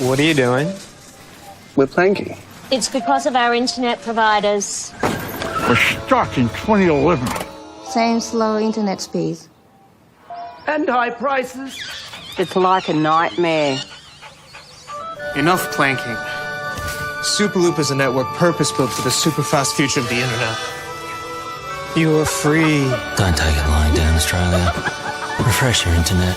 What are you doing? We're planking. It's because of our internet providers. We're stuck in 2011. Same slow internet speeds. And high prices. It's like a nightmare. Enough planking. Superloop is a network purpose-built for the super-fast future of the internet. You are free. Don't take it lying down, Australia. Refresh your internet.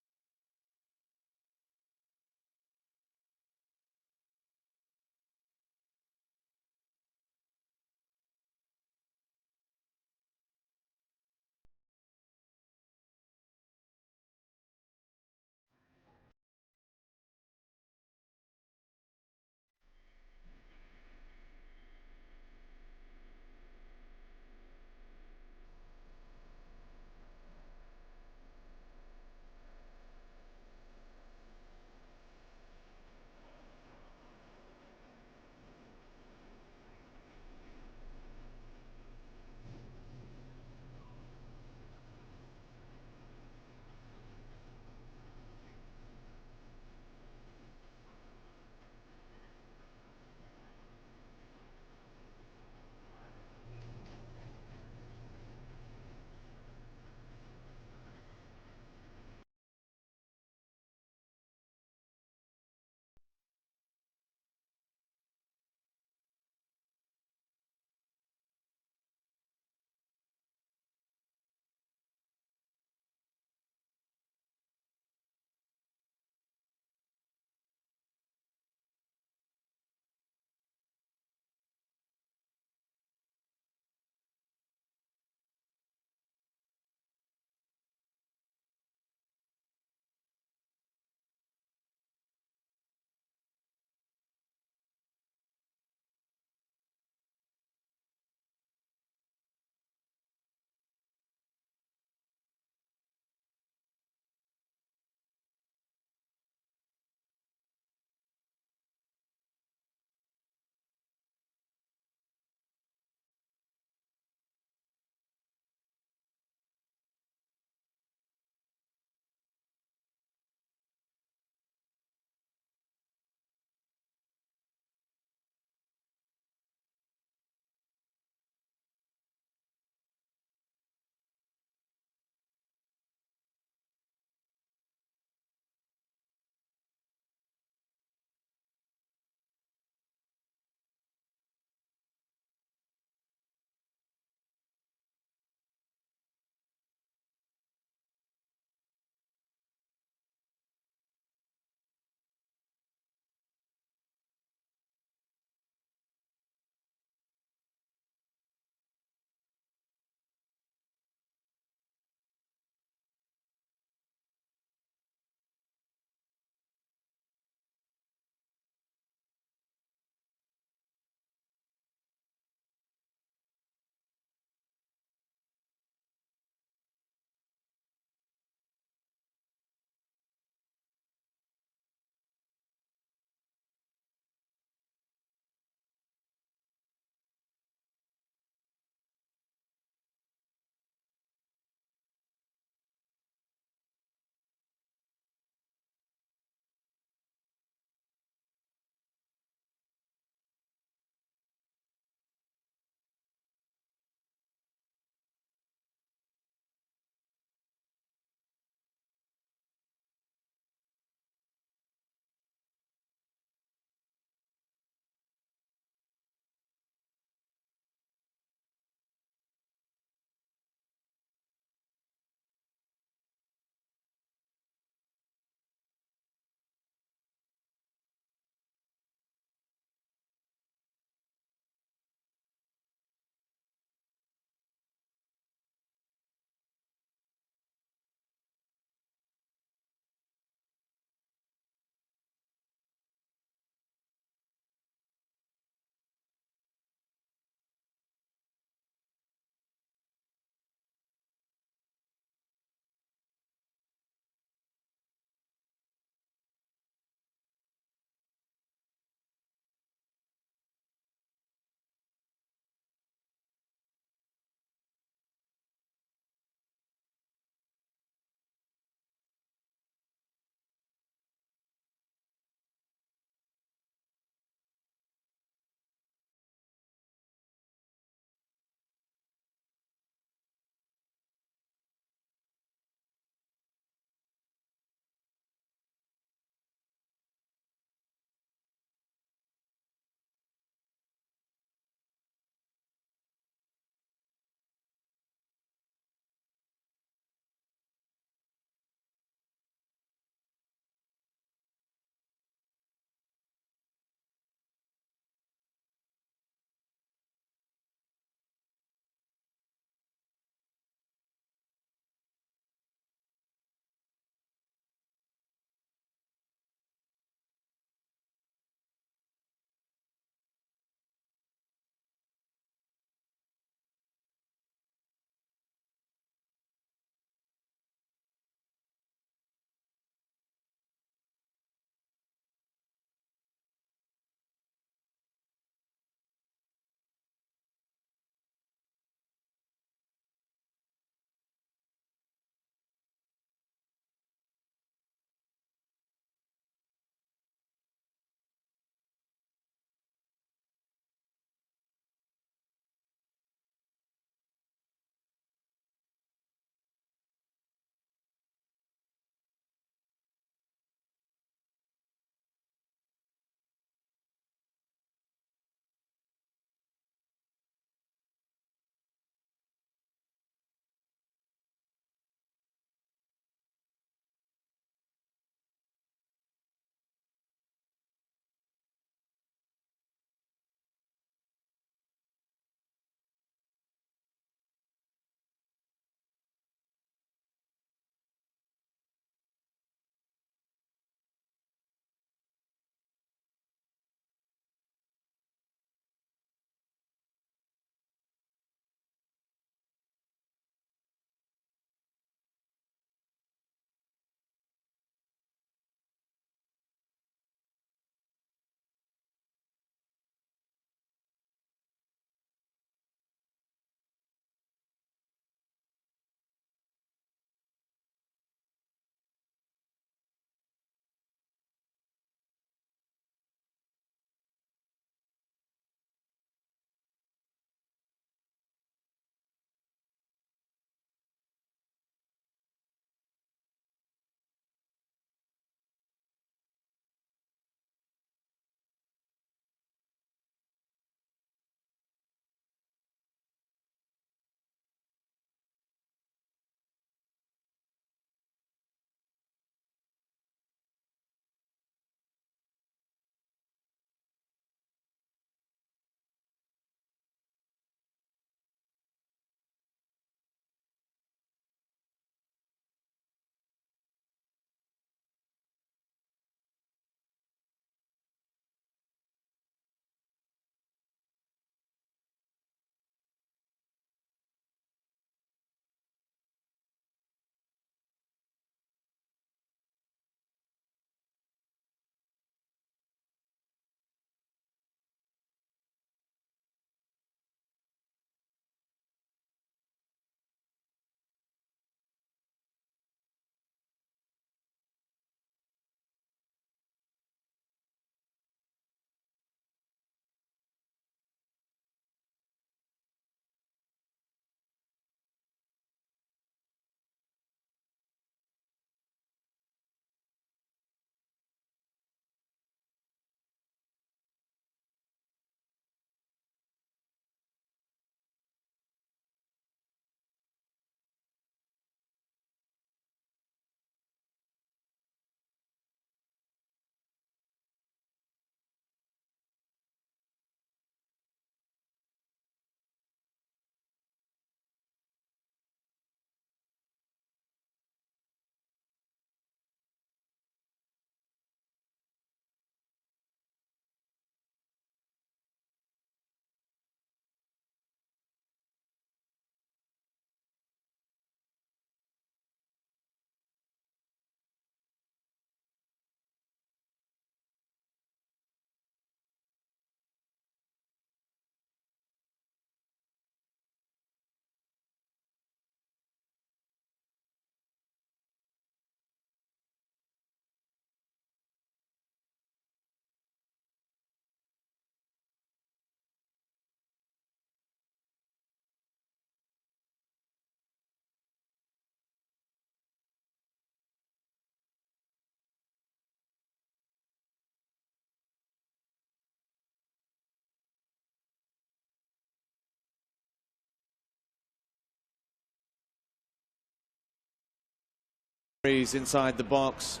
He's inside the box,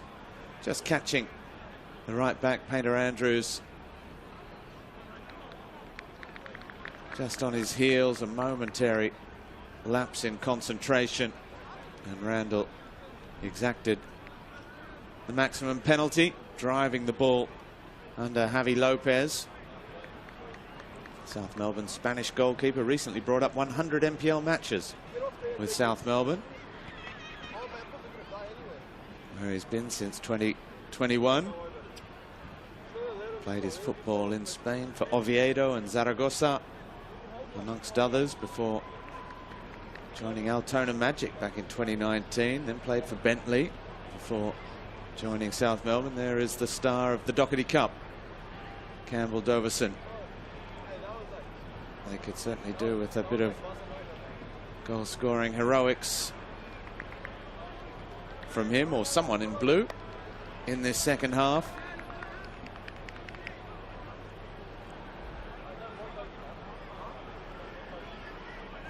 just catching the right back, Painter Andrews. Just on his heels, a momentary lapse in concentration, and Randall exacted the maximum penalty, driving the ball under Javi Lopez. South Melbourne Spanish goalkeeper, recently brought up 100 MPL matches with South Melbourne, where he's been since 2021. Played his football in Spain for Oviedo and Zaragoza, amongst others, before joining Altona Magic back in 2019. Then played for Bentley before joining South Melbourne. There is the star of the Doherty Cup, Campbell Doverson. They could certainly do with a bit of goal-scoring heroics from him or someone in blue in this second half.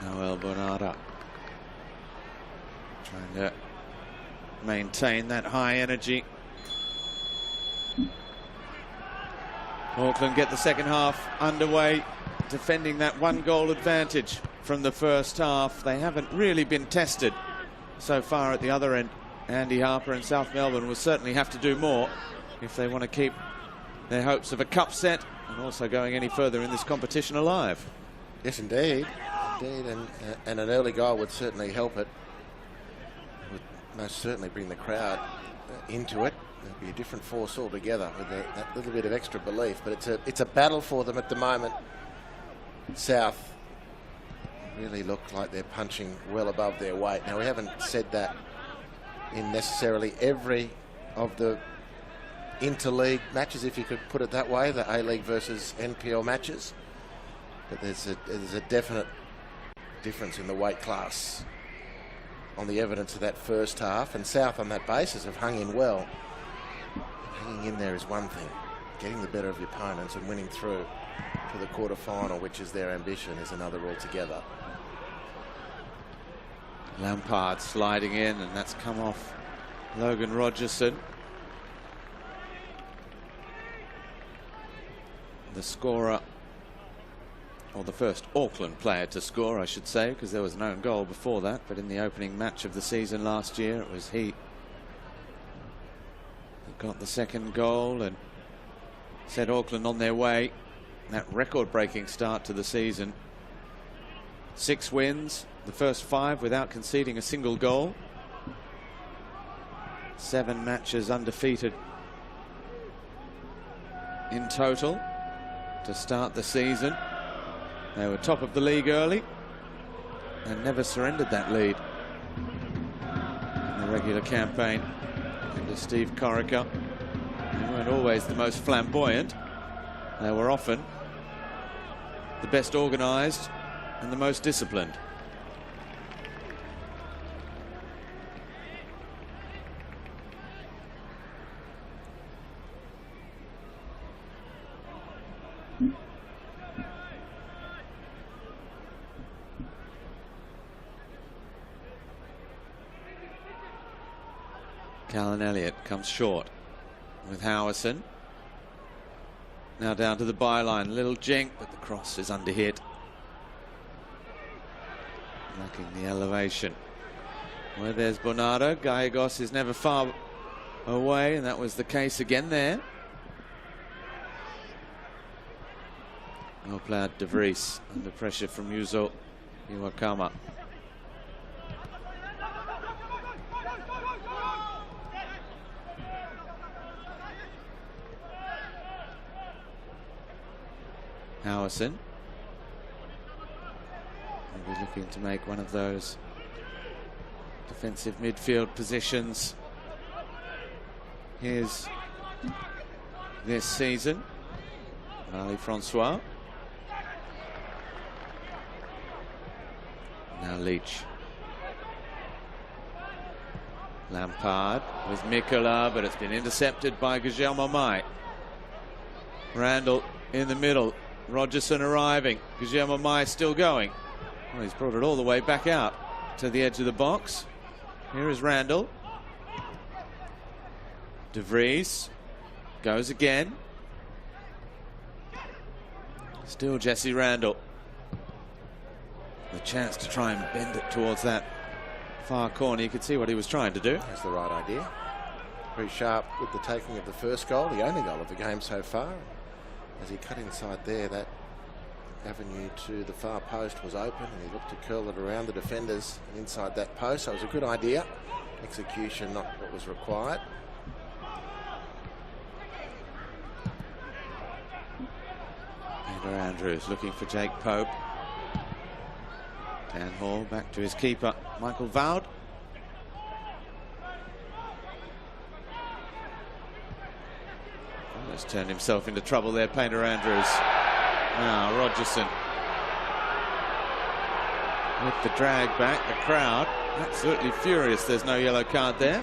Noel Bonada trying to maintain that high energy. Auckland get the second half underway, defending that 1-goal advantage from the first half. They haven't really been tested so far at the other end. Andy Harper and South Melbourne will certainly have to do more if they want to keep their hopes of a cup set and also going any further in this competition alive. Yes, indeed. Indeed, and an early goal would certainly help it. Would most certainly bring the crowd into it. There'll be a different force altogether with that little bit of extra belief. But it's a battle for them at the moment. South really look like they're punching well above their weight. Now, we haven't said that in necessarily every of the interleague matches, if you could put it that way, the A-League versus NPL matches. But there's a definite difference in the weight class on the evidence of that first half, and South on that basis have hung in well. Hanging in there is one thing. Getting the better of your opponents and winning through to the quarter-final, which is their ambition, is another altogether. Lampard sliding in, and that's come off Logan Rogerson. The scorer, or the first Auckland player to score, I should say, because there was an own goal before that, but in the opening match of the season last year, it was he who got the second goal and set Auckland on their way. That record-breaking start to the season. 6 wins, the first 5 without conceding a single goal. 7 matches undefeated in total to start the season. They were top of the league early and never surrendered that lead in the regular campaign under Steve Corica. They weren't always the most flamboyant. They were often the best organised and the most disciplined. Callan Elliott comes short with Howison. Now down to the byline, little jink, but the cross is under hit, lacking the elevation. Well, there's Bonado. Gallegos is never far away, and that was the case again there. Well played De Vries under pressure from Yuzo Iwakama. Howison will be looking to make one of those defensive midfield positions his this season. Ali Francois. Now Leach. Lampard with Mikola, but it's been intercepted by Guillermo Mai. Randall in the middle. Rogerson arriving. Guillermo Mai still going. Well, he's brought it all the way back out to the edge of the box. Here is Randall. De Vries goes again. Still Jesse Randall. The chance to try and bend it towards that far corner. You could see what he was trying to do. That's the right idea. Very sharp with the taking of the first goal, the only goal of the game so far. As he cut inside there, that avenue to the far post was open, and he looked to curl it around the defenders and inside that post. So it was a good idea. Execution not what was required. Peter Andrews looking for Jake Pope. Dan Hall back to his keeper, Michael Vowd. Almost turned himself into trouble there, Peter Andrews. Now Rogerson with the drag back, the crowd absolutely furious. There's no yellow card there.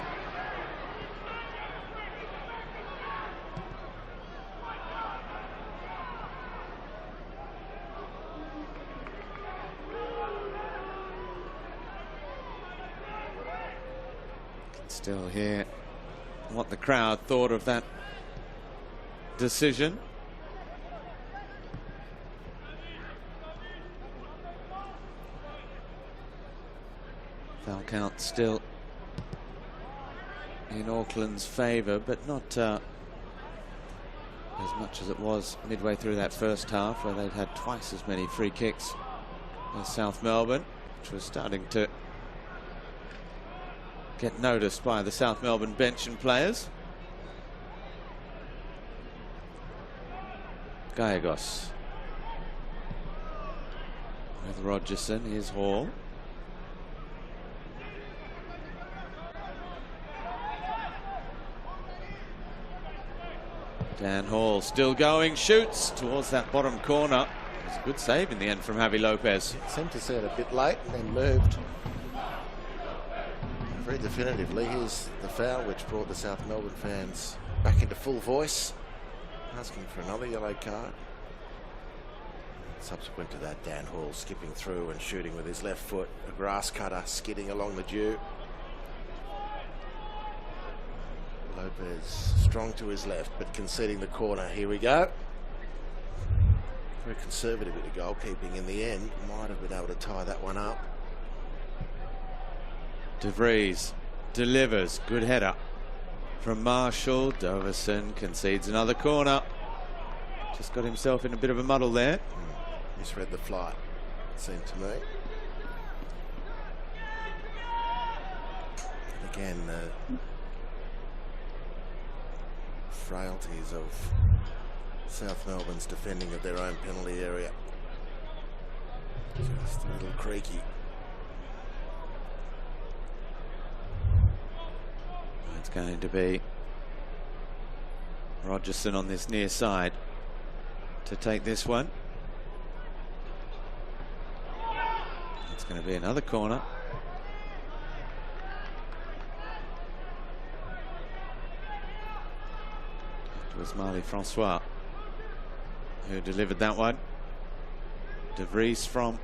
Still hear what the crowd thought of that decision. Foul count still in Auckland's favour, but not as much as it was midway through that first half, where they'd had twice as many free kicks as South Melbourne, which was starting to get noticed by the South Melbourne bench and players. Gallegos with Rogerson. Here's Hall. Dan Hall still going, shoots towards that bottom corner. It was a good save in the end from Javi Lopez. Seemed to see it a bit late and then moved very definitively. Here's the foul, which brought the South Melbourne fans back into full voice, asking for another yellow card. Subsequent to that, Dan Hall skipping through and shooting with his left foot, a grass cutter skidding along the dew. Lopez strong to his left, but conceding the corner. Here we go. Very conservative with the goalkeeping in the end. Might have been able to tie that one up. De Vries delivers, good header from Marshall. Doverson concedes another corner. Just got himself in a bit of a muddle there. Misread the flight, it seemed to me. And again, the frailties of South Melbourne's defending of their own penalty area. Just a little creaky. It's going to be Rogerson on this near side to take this one. It's going to be another corner. It was Marley Francois who delivered that one. De Vries from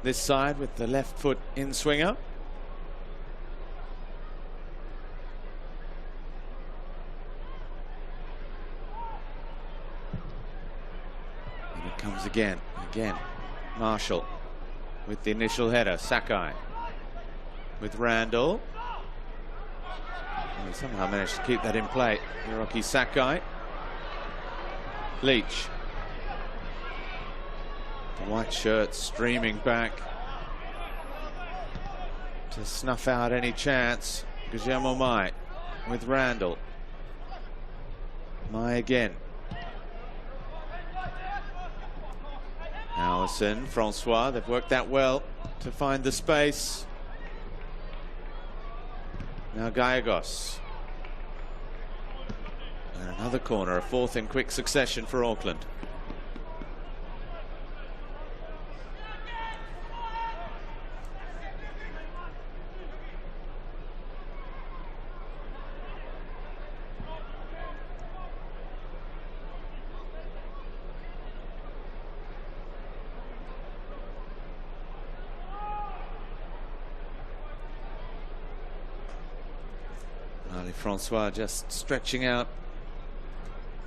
this side with the left foot in swinger. And it comes again. Marshall with the initial header. Sakai with Randall. And he somehow managed to keep that in play. Hiroki Sakai. Leach. The white shirt streaming back to snuff out any chance. Guillermo Mai with Randall. Mai again. Allison, Francois, they've worked that well to find the space. Now Gallegos. And another corner, a fourth in quick succession for Auckland. Ali Francois just stretching out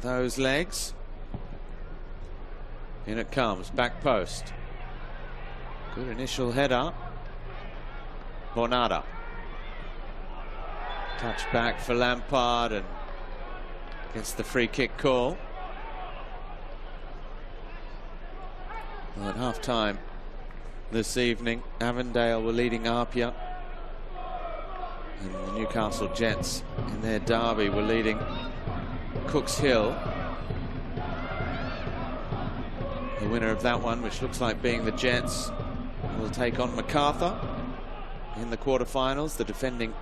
those legs. In it comes, back post. Good initial header. Bonada. Touch back for Lampard and gets the free kick call. Well, at half time this evening, Avondale were leading Apia, and the Newcastle Jets in their derby were leading Cooks Hill. The winner of that one, which looks like being the Jets, will take on MacArthur in the quarterfinals, the defending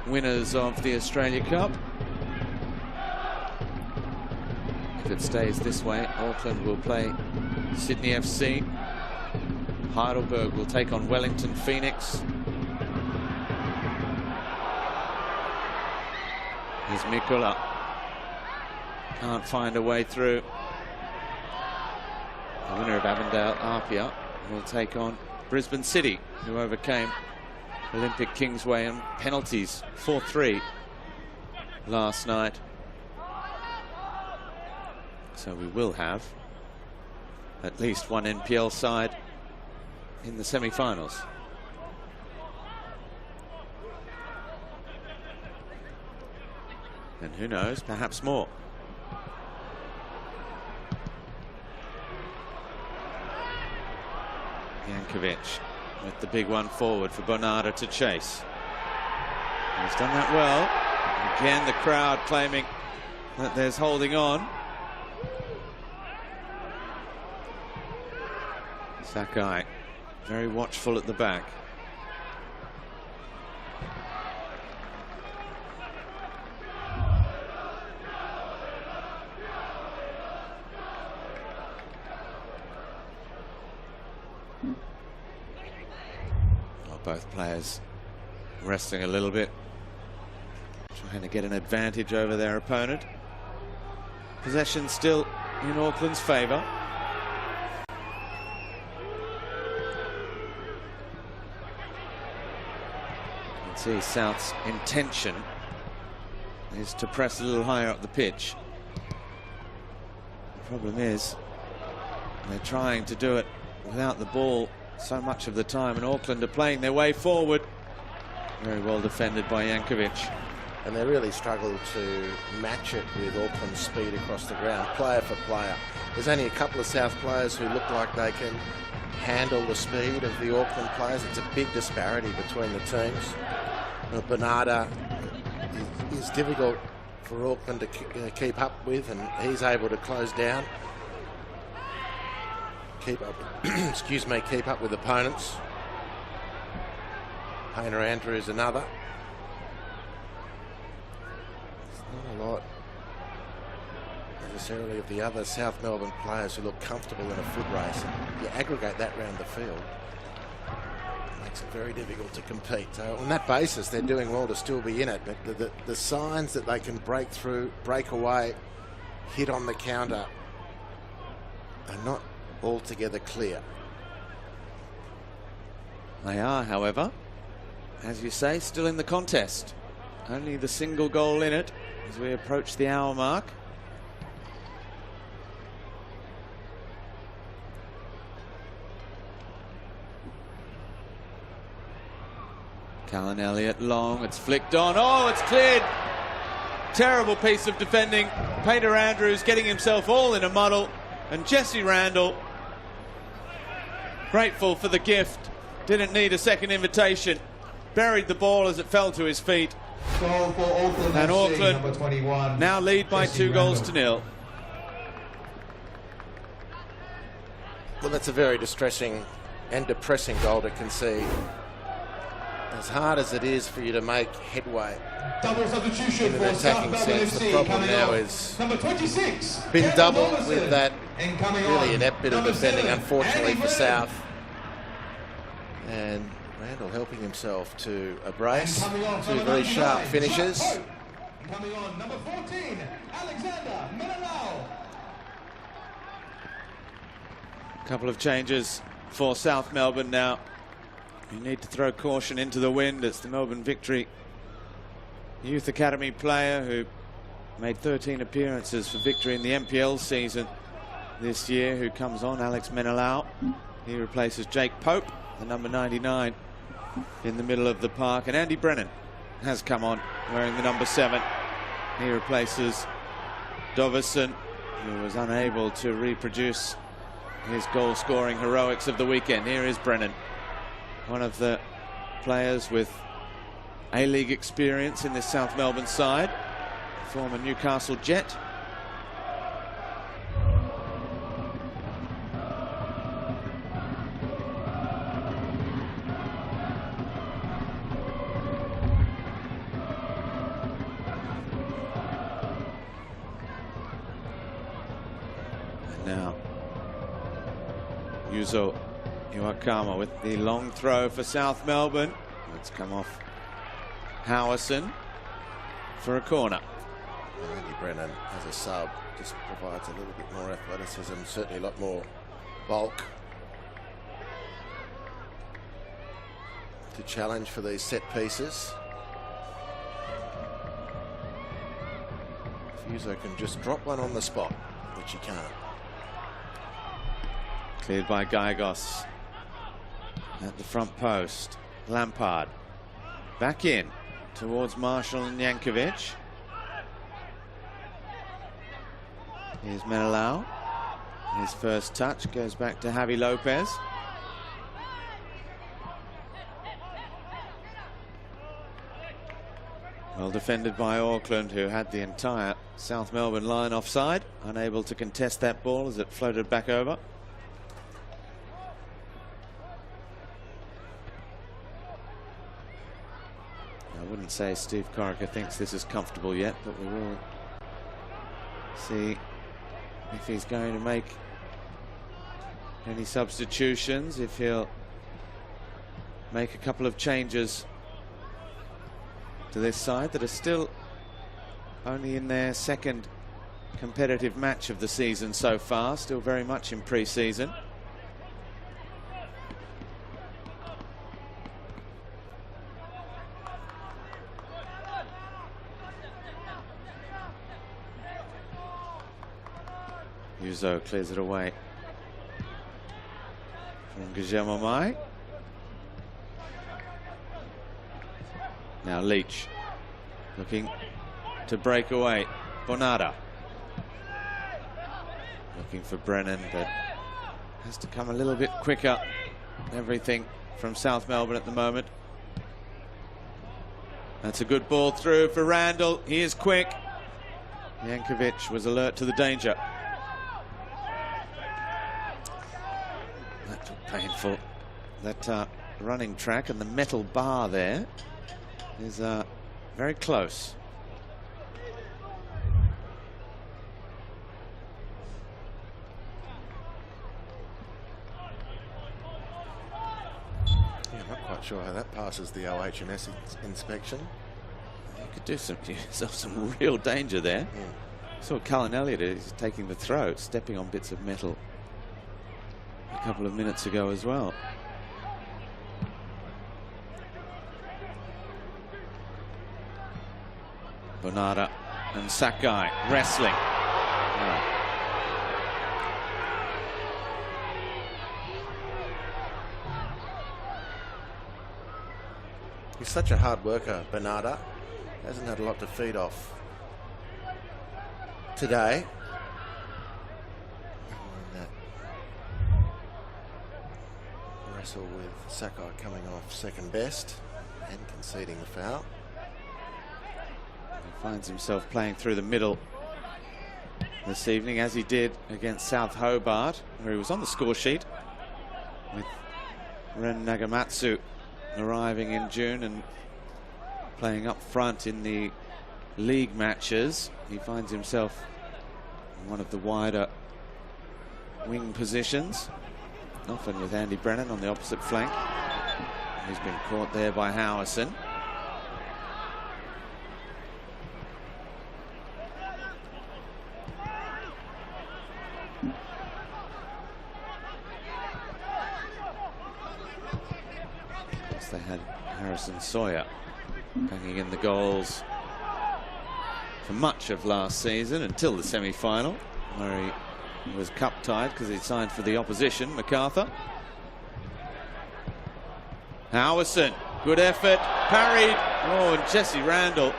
winners of the Australia Cup. If it stays this way, Auckland will play Sydney FC. Heidelberg will take on Wellington Phoenix. Here's Mikula. Can't find a way through. The winner of Avondale, Apia, will take on Brisbane City, who overcame Olympic Kingsway on penalties 4-3 last night. So we will have at least one NPL side in the semi-finals. And who knows, perhaps more. Jankovic with the big one forward for Bonada to chase. He's done that well. Again, the crowd claiming that there's holding on. Sakai very watchful at the back. Both players resting a little bit, trying to get an advantage over their opponent. Possession still in Auckland's favour. You can see South's intention is to press a little higher up the pitch. The problem is they're trying to do it without the ball so much of the time, and Auckland are playing their way forward. Very well defended by Jankovic. And they really struggle to match it with Auckland's speed across the ground, player for player. There's only a couple of South players who look like they can handle the speed of the Auckland players. It's a big disparity between the teams. Bernarda is difficult for Auckland to keep up with, and he's able to close down. Keep up, excuse me, keep up with opponents. Painter Andrews another. There's not a lot necessarily of the other South Melbourne players who look comfortable in a foot race. And you aggregate that round the field, it makes it very difficult to compete. So on that basis, they're doing well to still be in it. But the signs that they can break through, break away, hit on the counter are not altogether clear. They are, however, as you say, still in the contest. Only the single goal in it as we approach the hour mark. Callan Elliott long, it's flicked on. Oh, it's cleared. Terrible piece of defending. Painter Andrews getting himself all in a muddle, and Jesse Randall, grateful for the gift, didn't need a second invitation, buried the ball as it fell to his feet. Goal for Auckland, and FC, Auckland number 21, now lead by Jesse 2 goals Randall. to nil. Well, that's a very distressing and depressing goal to concede. As hard as it is for you to make headway Double substitution in an for attacking South Melbourne sense, the FC problem coming now on. is Number 26, been Kevin doubled Robertson. with that And coming really on, inept bit of number defending, 7, unfortunately Andy for Vernon. South. And Randall helping himself to a brace, And coming on, two number very 99, sharp finishes. Jack Hope. Coming on, number 14, Alexander Menelao. A couple of changes for South Melbourne now You need to throw caution into the wind. It's the Melbourne Victory Youth Academy player who made 13 appearances for Victory in the MPL season this year, who comes on, Alex Menelau. He replaces Jake Pope, the number 99 in the middle of the park. And Andy Brennan has come on wearing the number 7. He replaces Dovison, who was unable to reproduce his goal-scoring heroics of the weekend. Here is Brennan, one of the players with A-League experience in this South Melbourne side, former Newcastle Jet. Now, Yuzo Iwakama with the long throw for South Melbourne. It's come off Howison for a corner. Andy Brennan as a sub just provides a little bit more athleticism, certainly a lot more bulk to challenge for these set pieces. Fuso can just drop one on the spot, which he can't. Cleared by Gygos at the front post. Lampard back in towards Marshall and Yankovic. Here's Menelau. His first touch goes back to Javi Lopez. Well defended by Auckland, who had the entire South Melbourne line offside, unable to contest that ball as it floated back over. I wouldn't say Steve Corica thinks this is comfortable yet, but we will see if he's going to make any substitutions, if he'll make a couple of changes to this side that are still only in their second competitive match of the season so far, still very much in pre-season. Yuzo clears it away from Guillermo Mai. Now Leach looking to break away. Bonada looking for Brennan, but has to come a little bit quicker. Everything from South Melbourne at the moment. That's a good ball through for Randall. He is quick. Yankovic was alert to the danger. That looked painful. That running track and the metal bar there is very close. Yeah, I'm not quite sure how that passes the OHS inspection. You could do some real danger there. Saw Cullen Elliott is taking the throw, stepping on bits of metal a couple of minutes ago as well. Bonada and Sakai wrestling. He's such a hard worker, Bernarda. Hasn't had a lot to feed off today. And that wrestle with Sakai coming off second best and conceding the foul. He finds himself playing through the middle this evening, as he did against South Hobart, where he was on the score sheet with Ren Nagamatsu arriving in June and playing up front in the league matches. He finds himself in one of the wider wing positions, often with Andy Brennan on the opposite flank. He's been caught there by Howison. Harrison Sawyer banging in the goals for much of last season until the semi-final, where he was cup-tied because he signed for the opposition, MacArthur. Howison, good effort, parried. Oh, and Jesse Randall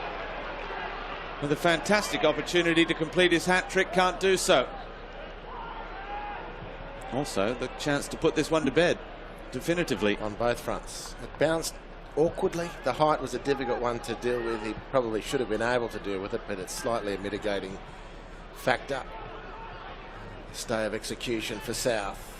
with a fantastic opportunity to complete his hat-trick, can't do so. Also, the chance to put this one to bed definitively. On both fronts. It bounced awkwardly. The height was a difficult one to deal with. He probably should have been able to deal with it, but it's slightly a mitigating factor. Stay of execution for South.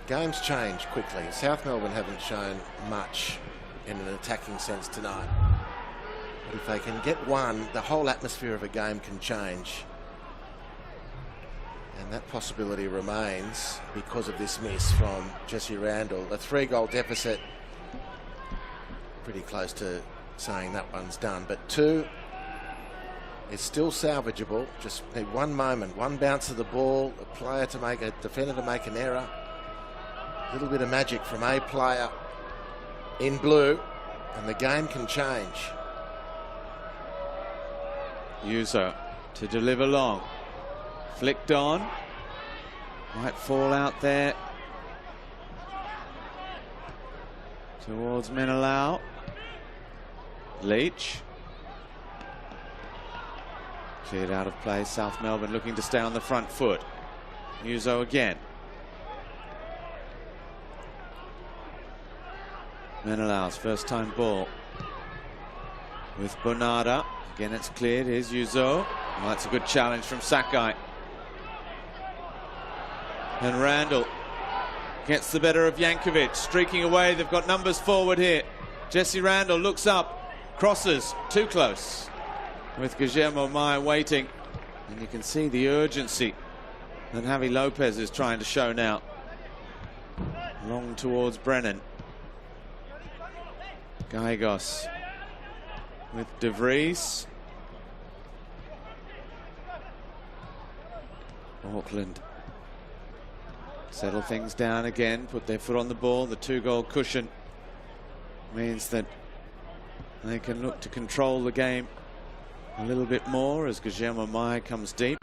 Games change quickly. South Melbourne haven't shown much in an attacking sense tonight. But if they can get one, the whole atmosphere of a game can change. And that possibility remains because of this miss from Jesse Randall. A 3-goal deficit. Pretty close to saying that one's done. But 2 is still salvageable. Just need one moment, one bounce of the ball, a player to make a defender to make an error. A little bit of magic from a player in blue, and the game can change. Uso to deliver long. Flicked on. Might fall out there towards Menelau. Leach. Cleared out of play. South Melbourne looking to stay on the front foot. Uso again. Menelau's first time ball with Bonada. Again, it's cleared. Here's Uzo. Oh, that's a good challenge from Sakai. And Randall gets the better of Jankovic, streaking away. They've got numbers forward here. Jesse Randall looks up, crosses, too close. With Guillermo Mai waiting. And you can see the urgency that Javi Lopez is trying to show now. Long towards Brennan. Gallegos with De Vries. Auckland settle things down again, put their foot on the ball. The 2-goal cushion means that they can look to control the game a little bit more as Guillermo Mai comes deep.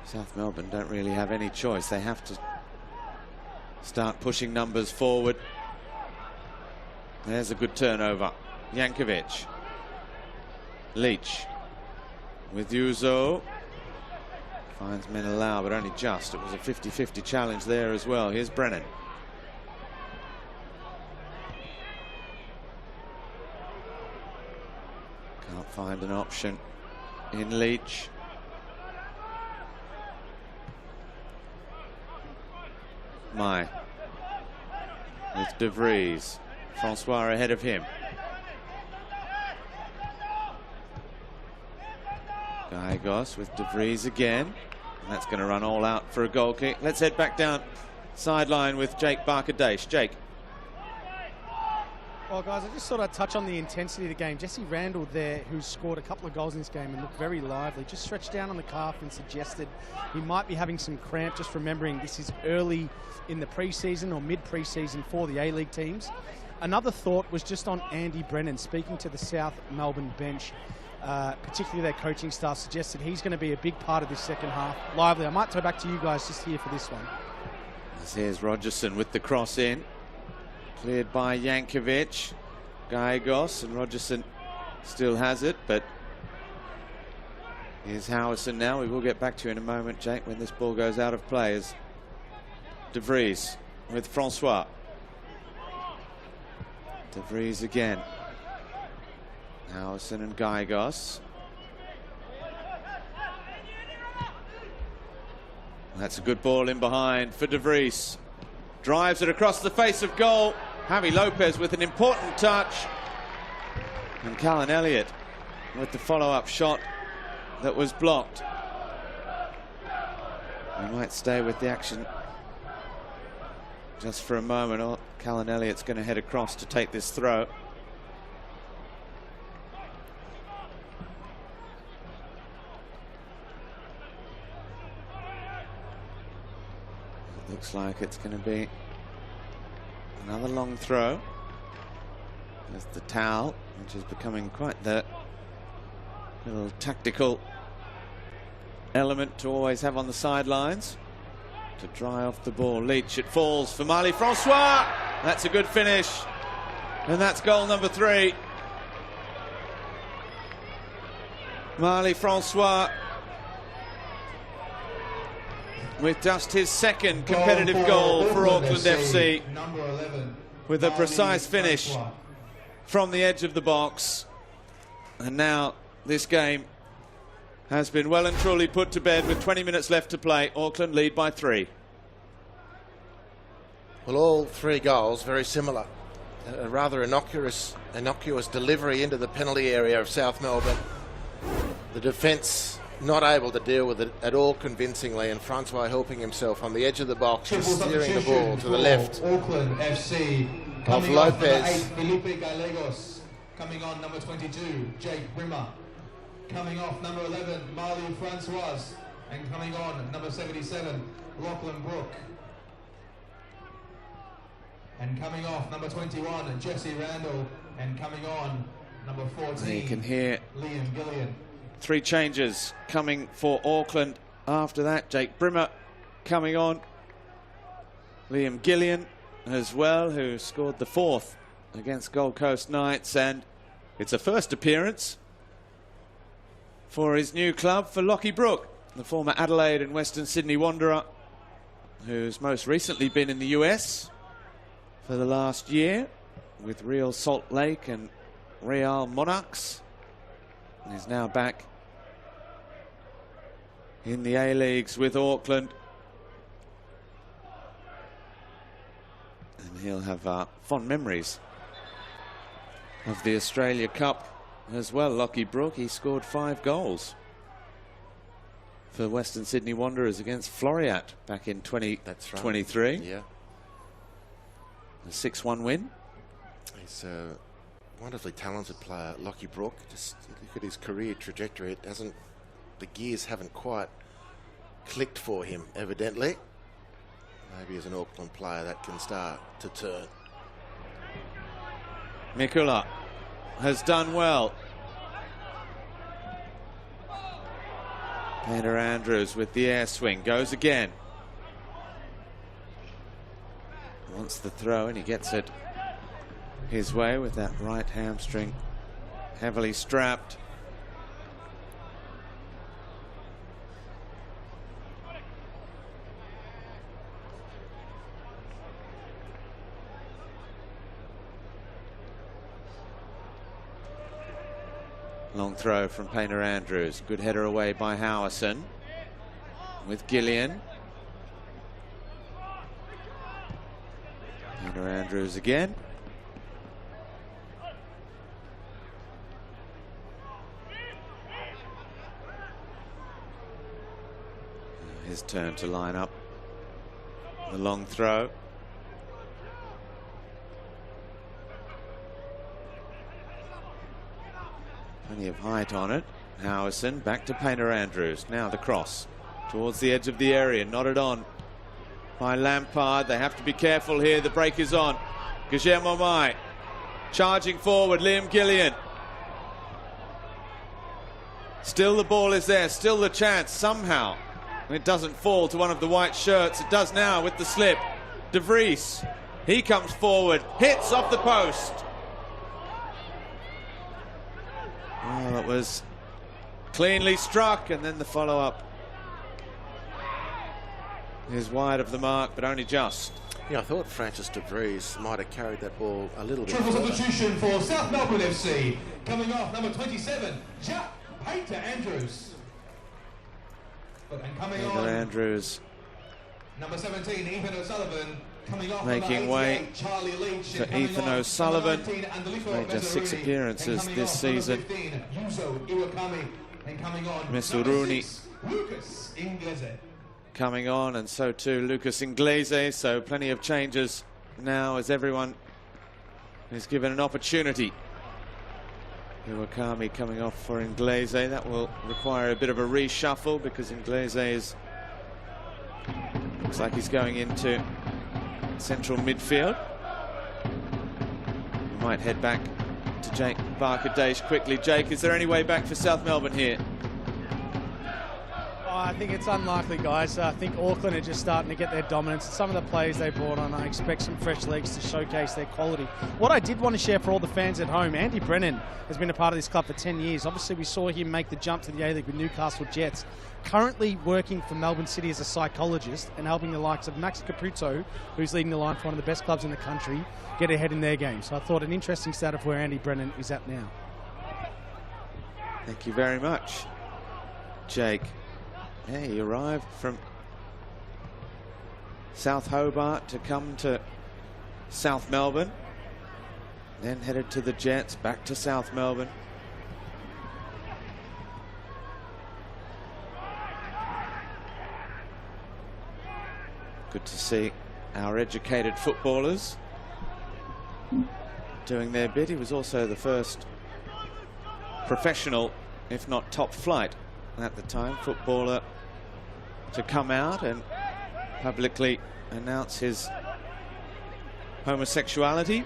South Melbourne don't really have any choice. They have to start pushing numbers forward. There's a good turnover. Jankovic. Leach with Uzo. Finds Menelau, but only just. It was a 50-50 challenge there as well. Here's Brennan. Can't find an option in Leach. Mai with De Vries. Francois ahead of him. Gallegos with De Vries again. And that's going to run all out for a goal kick. Let's head back down sideline with Jake Barker-Daish. Jake. Well, guys, I just thought I'd touch on the intensity of the game. Jesse Randall there, who's scored a couple of goals in this game and looked very lively, just stretched down on the calf and suggested he might be having some cramp, just remembering this is early in the pre-season or mid-pre-season for the A-League teams. Another thought was just on Andy Brennan, speaking to the South Melbourne bench, particularly their coaching staff, suggested he's going to be a big part of this second half. Lively. I might throw back to you guys just here for this one. Here's Rogerson with the cross in. Cleared by Jankovic. Gallegos, and Rogerson still has it, but here's Howison now. We will get back to you in a moment, Jake, when this ball goes out of play. As De Vries with Francois. De Vries again. Howison and Gallegos. That's a good ball in behind for De Vries. Drives it across the face of goal. Javi Lopez with an important touch. And Callan Elliott with the follow-up shot that was blocked. We might stay with the action just for a moment. Oh, Callan Elliott's going to head across to take this throw. Looks like it's going to be another long throw. There's the towel, which is becoming quite the little tactical element to always have on the sidelines to dry off the ball. Leach, it falls for Marley Francois. That's a good finish. And that's goal number 3. Marley Francois with just his second competitive goal for Auckland FC, with a precise finish from the edge of the box. And now this game has been well and truly put to bed with 20 minutes left to play. Auckland lead by 3. Well, all 3 goals very similar. A rather innocuous delivery into the penalty area of South Melbourne. The defence not able to deal with it at all convincingly, and Francois helping himself on the edge of the box, just steering the ball to the left. Auckland FC Of Lopez. Number 8, Felipe Gallegos. Coming on, number 22, Jake Brimmer. Coming off, number 11, Marley Francois. And coming on, number 77, Lachlan Brook. And coming off, number 21, Jesse Randall. And coming on, number 14, you can hear Liam Gillian. 3 changes coming for Auckland after that. Jake Brimmer coming on. Liam Gillian as well, who scored the 4th against Gold Coast Knights, and it's a first appearance for his new club, for Lockie Brook, the former Adelaide and Western Sydney Wanderer, who's most recently been in the US for the last year with Real Salt Lake and Real Monarchs. And he's now back in the A-Leagues with Auckland. And he'll have fond memories of the Australia Cup as well. Lockie Brook, he scored 5 goals for Western Sydney Wanderers against Floriat back in 2023. Right. Yeah. A 6-1 win. He's a wonderfully talented player, Lockie Brook. Just look at his career trajectory. It hasn't, the gears haven't quite clicked for him, evidently. Maybe as an Auckland player that can start to turn. Mikula has done well. Peter Andrews with the air swing, goes again. Wants the throw and he gets it his way with that right hamstring heavily strapped. Long throw from Painter Andrews. Good header away by Howison with Gillian. Painter Andrews again. His turn to line up the long throw. Plenty of height on it. Howison back to Painter Andrews. Now the cross towards the edge of the area, nodded on by Lampard. They have to be careful here. The break is on. Guillermo Mai charging forward. Liam Gillian. Still the ball is there. Still the chance somehow. It doesn't fall to one of the white shirts. It does now with the slip. De Vries. He comes forward. Hits off the post. Well, it was cleanly struck, and then the follow-up is wide of the mark, but only just. Yeah, I thought Francis De Vries might have carried that ball a little bit Triple further. substitution for South Melbourne FC. Coming off, number 27, Jack Painter Andrews. And coming Painter on, Andrews, number 17, Ethan O'Sullivan. Coming off, making way Charlie Leach, for Ethan O'Sullivan. Made just 6 appearances this season. Mesuruni Lucas Inglese. coming on, and so too Lucas Inglese. So plenty of changes now as everyone is given an opportunity. Iwakami coming off for Inglese. That will require a bit of a reshuffle because Inglese is Looks like he's going into central midfield. We might head back to Jake Barker-Daish quickly. Jake, is there any way back for South Melbourne here? I think it's unlikely, guys. I think Auckland are just starting to get their dominance. Some of the players they brought on, I expect some fresh legs to showcase their quality. What I did want to share for all the fans at home, Andy Brennan has been a part of this club for 10 years. Obviously, we saw him make the jump to the A-League with Newcastle Jets. Currently working for Melbourne City as a psychologist and helping the likes of Max Caputo, who's leading the line for one of the best clubs in the country, get ahead in their game. So I thought an interesting stat of where Andy Brennan is at now. Thank you very much, Jake. Yeah, he arrived from South Hobart to come to South Melbourne, then headed to the Jets, back to South Melbourne. Good to see our educated footballers doing their bit. He was also the first professional, if not top flight at the time, footballer to come out and publicly announce his homosexuality.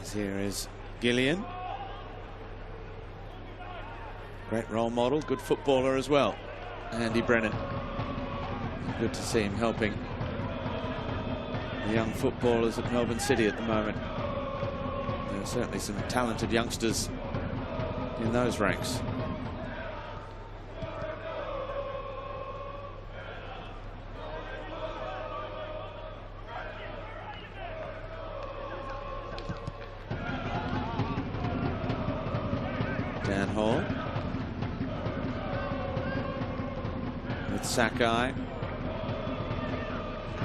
As here is Gillian. Great role model, good footballer as well, Andy Brennan. Good to see him helping the young footballers at Melbourne City at the moment. There are certainly some talented youngsters in those ranks. Dan Hall with Sakai.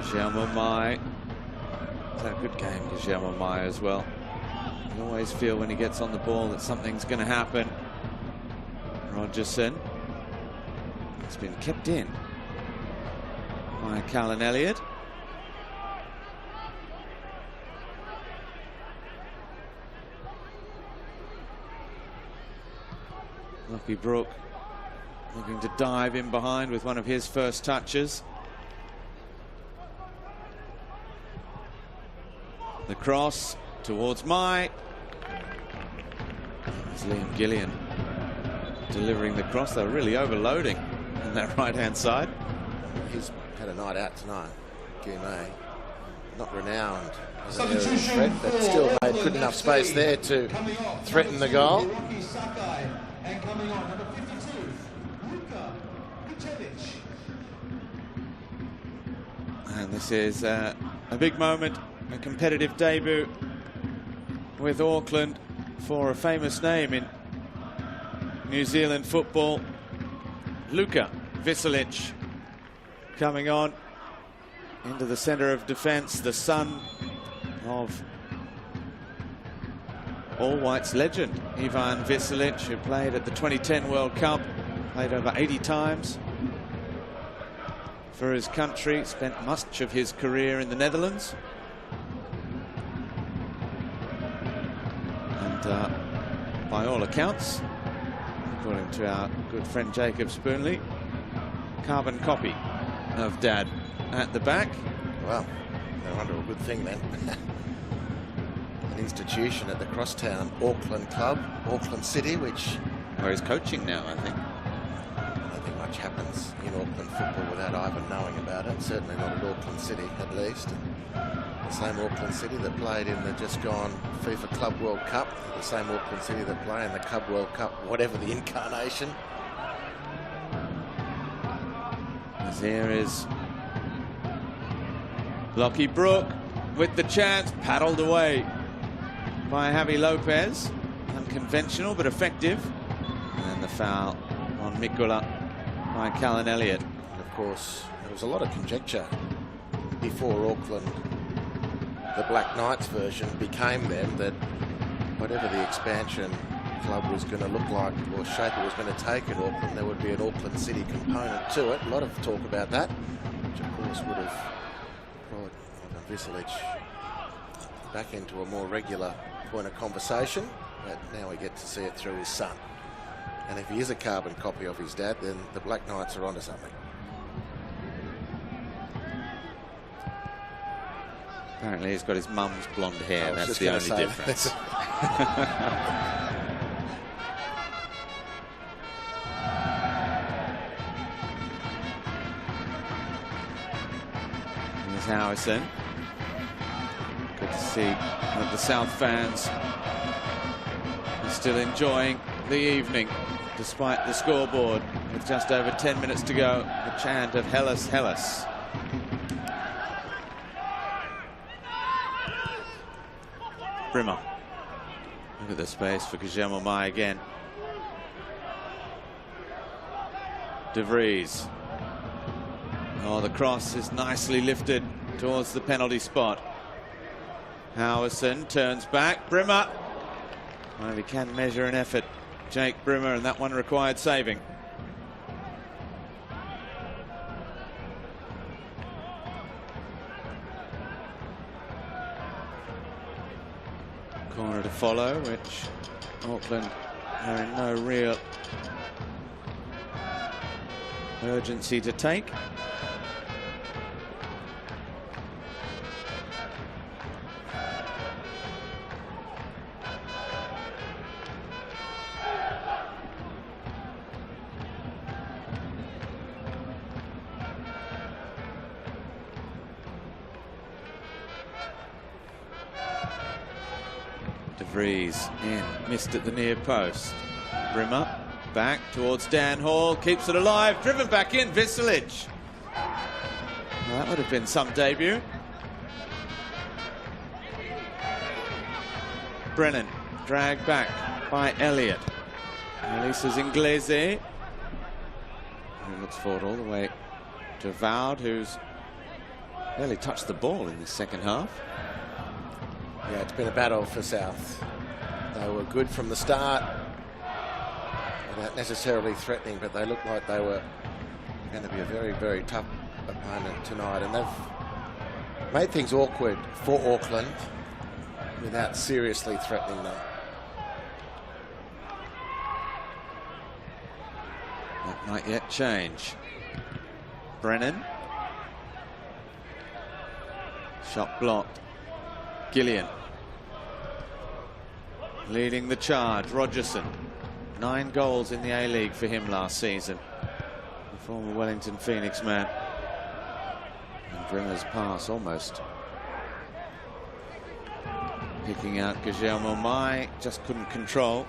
Guillermo Mai. He's had a good game, Guillermo Mai, as well. You always feel when he gets on the ball that something's going to happen. Rogerson. It's been kept in by Callan Elliott. Lucky Brook looking to dive in behind with one of his first touches. The cross towards Mai. It's Liam Gillian delivering the cross. They're really overloading on that right-hand side. He's had a night out tonight, Guillemay. Not renowned as an area of threat, but still made good enough space there to threaten the goal. And coming on, number 52, Luka Vucevic. And this is a big moment, a competitive debut with Auckland for a famous name in New Zealand football. Luka Vucevic coming on into the centre of defence, the son of All Whites legend Ivan Vucevic, who played at the 2010 World Cup, played over 80 times for his country, spent much of his career in the Netherlands. And by all accounts, according to our good friend Jacob Spoonley, carbon copy of Dad at the back. Well, no wonder a good thing then. An institution at the crosstown Auckland club, Auckland City, where he's coaching now, I think. I don't think much happens in Auckland football without Ivan knowing about it. Certainly not at Auckland City, at least. The same Auckland City that played in the just gone FIFA Club World Cup, the same Auckland City that play in the Club World Cup, whatever the incarnation. As here is Lockie Brook with the chance, paddled away by Javi Lopez. Unconventional but effective. And then the foul on Mikula by Callan Elliott. And of course, there was a lot of conjecture before Auckland, the Black Knights version, became them, that whatever the expansion club was going to look like or shape it was going to take at Auckland, there would be an Auckland City component to it. A lot of talk about that, which of course would have brought Vucevic back into a more regular point of conversation, but now we get to see it through his son. And if he is a carbon copy of his dad, then the Black Knights are onto something. Apparently he's got his mum's blonde hair. That's the only difference. Here's Howison. Good to see that the South fans are still enjoying the evening despite the scoreboard. With just over 10 minutes to go, the chant of Hellas, Hellas. Brimmer. Look at the space for Guillermo Mai again. De Vries. Oh, the cross is nicely lifted towards the penalty spot. Howison turns back. Brimmer. Well, he can measure an effort. Jake Brimmer, and that one required saving. Corner to follow, which Auckland are in no real urgency to take. De Vries in, missed at the near post. Brimmer back towards Dan Hall, keeps it alive, driven back in, Viselic. Well, that would have been some debut. Brennan dragged back by Elliott. Releases Inglese, who looks forward all the way to Vowd, who's barely touched the ball in the second half. Yeah, it's been a battle for South. They were good from the start, without necessarily threatening, but they looked like they were going to be a very, very tough opponent tonight. And they've made things awkward for Auckland without seriously threatening them. That might yet change. Brennan. Shot blocked. Gillian leading the charge. Rogerson, 9 goals in the A-League for him last season. The former Wellington Phoenix man. And Brimmer's pass almost picking out Guillermo Mai, just couldn't control.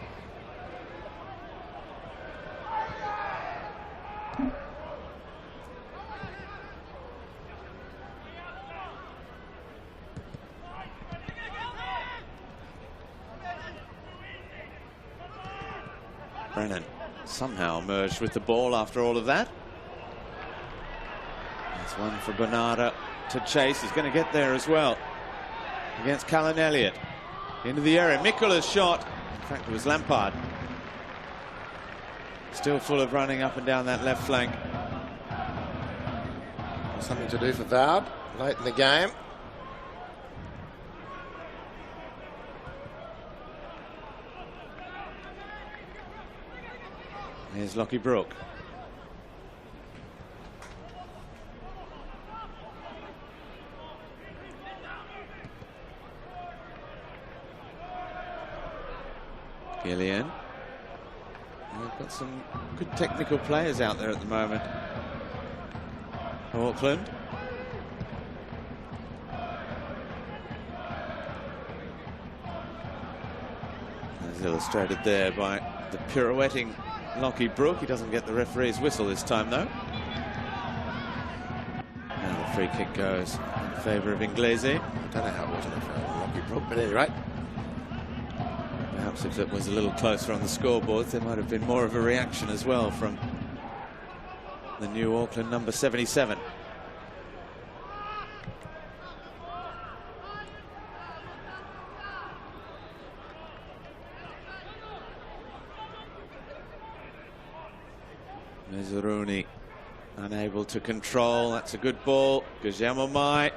Brennan somehow emerged with the ball after all of that. There's one for Bernarda to chase. He's going to get there as well against Callan Elliott. Into the area. Mikula's shot. In fact, it was Lampard. Still full of running up and down that left flank. Something to do for Vowd late in the game. Here's Lockie Brooke. Gillian. We've got some good technical players out there at the moment. Auckland. As illustrated there by the pirouetting Lockie Brooke. He doesn't get the referee's whistle this time, though. And the free kick goes in favour of Inglese. I don't know how it wasn't for Lockie Brooke, but at any rate. Perhaps if it was a little closer on the scoreboard, there might have been more of a reaction as well from the new Auckland number 77. Mizuruni unable to control. That's a good ball. Guillermo Mai.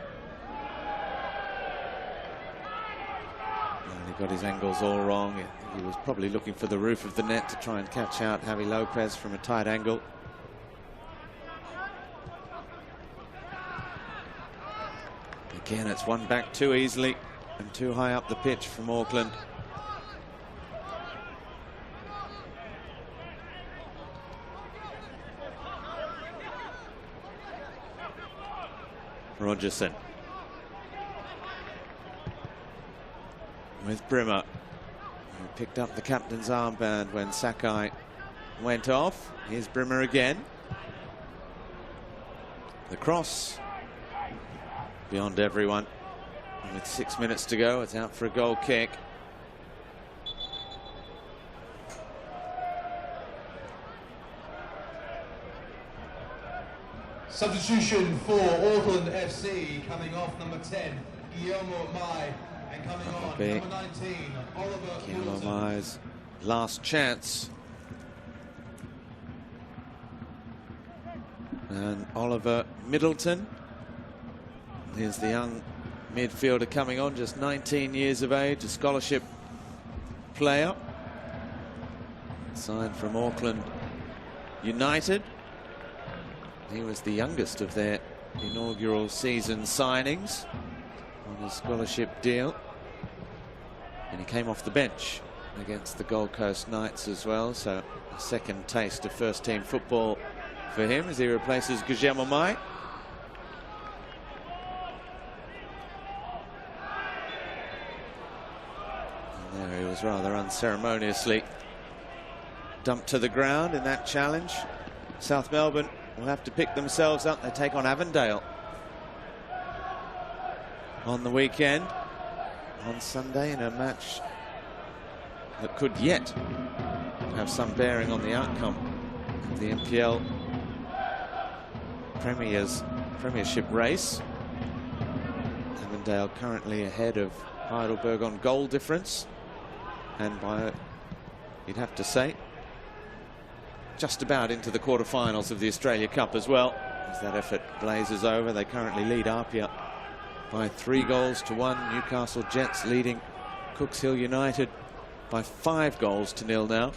And he got his angles all wrong. He was probably looking for the roof of the net to try and catch out Javi Lopez from a tight angle. Again, it's one back too easily and too high up the pitch from Auckland. Rogerson with Brimmer, who picked up the captain's armband when Sakai went off. Here's Brimmer again. The cross beyond everyone. And with 6 minutes to go, it's out for a goal kick. Substitution for Auckland FC, coming off number 10, Guillermo Mai, and coming on number 19, Oliver Guillermo Middleton. Mai's last chance. And Oliver Middleton. Here's the young midfielder coming on, just 19 years of age, a scholarship player. Signed from Auckland United. He was the youngest of their inaugural season signings on a scholarship deal. And he came off the bench against the Gold Coast Knights as well. So a second taste of first team football for him as he replaces Guillermo Mai. And there he was rather unceremoniously dumped to the ground in that challenge. South Melbourne will have to pick themselves up. They take on Avondale on the weekend, on Sunday, in a match that could yet have some bearing on the outcome of the NPL Premiership race. Avondale currently ahead of Heidelberg on goal difference, and by, you'd have to say, just about into the quarterfinals of the Australia Cup as well. As that effort blazes over, they currently lead Apia by 3-1. Newcastle Jets leading Cooks Hill United by 5-0 now.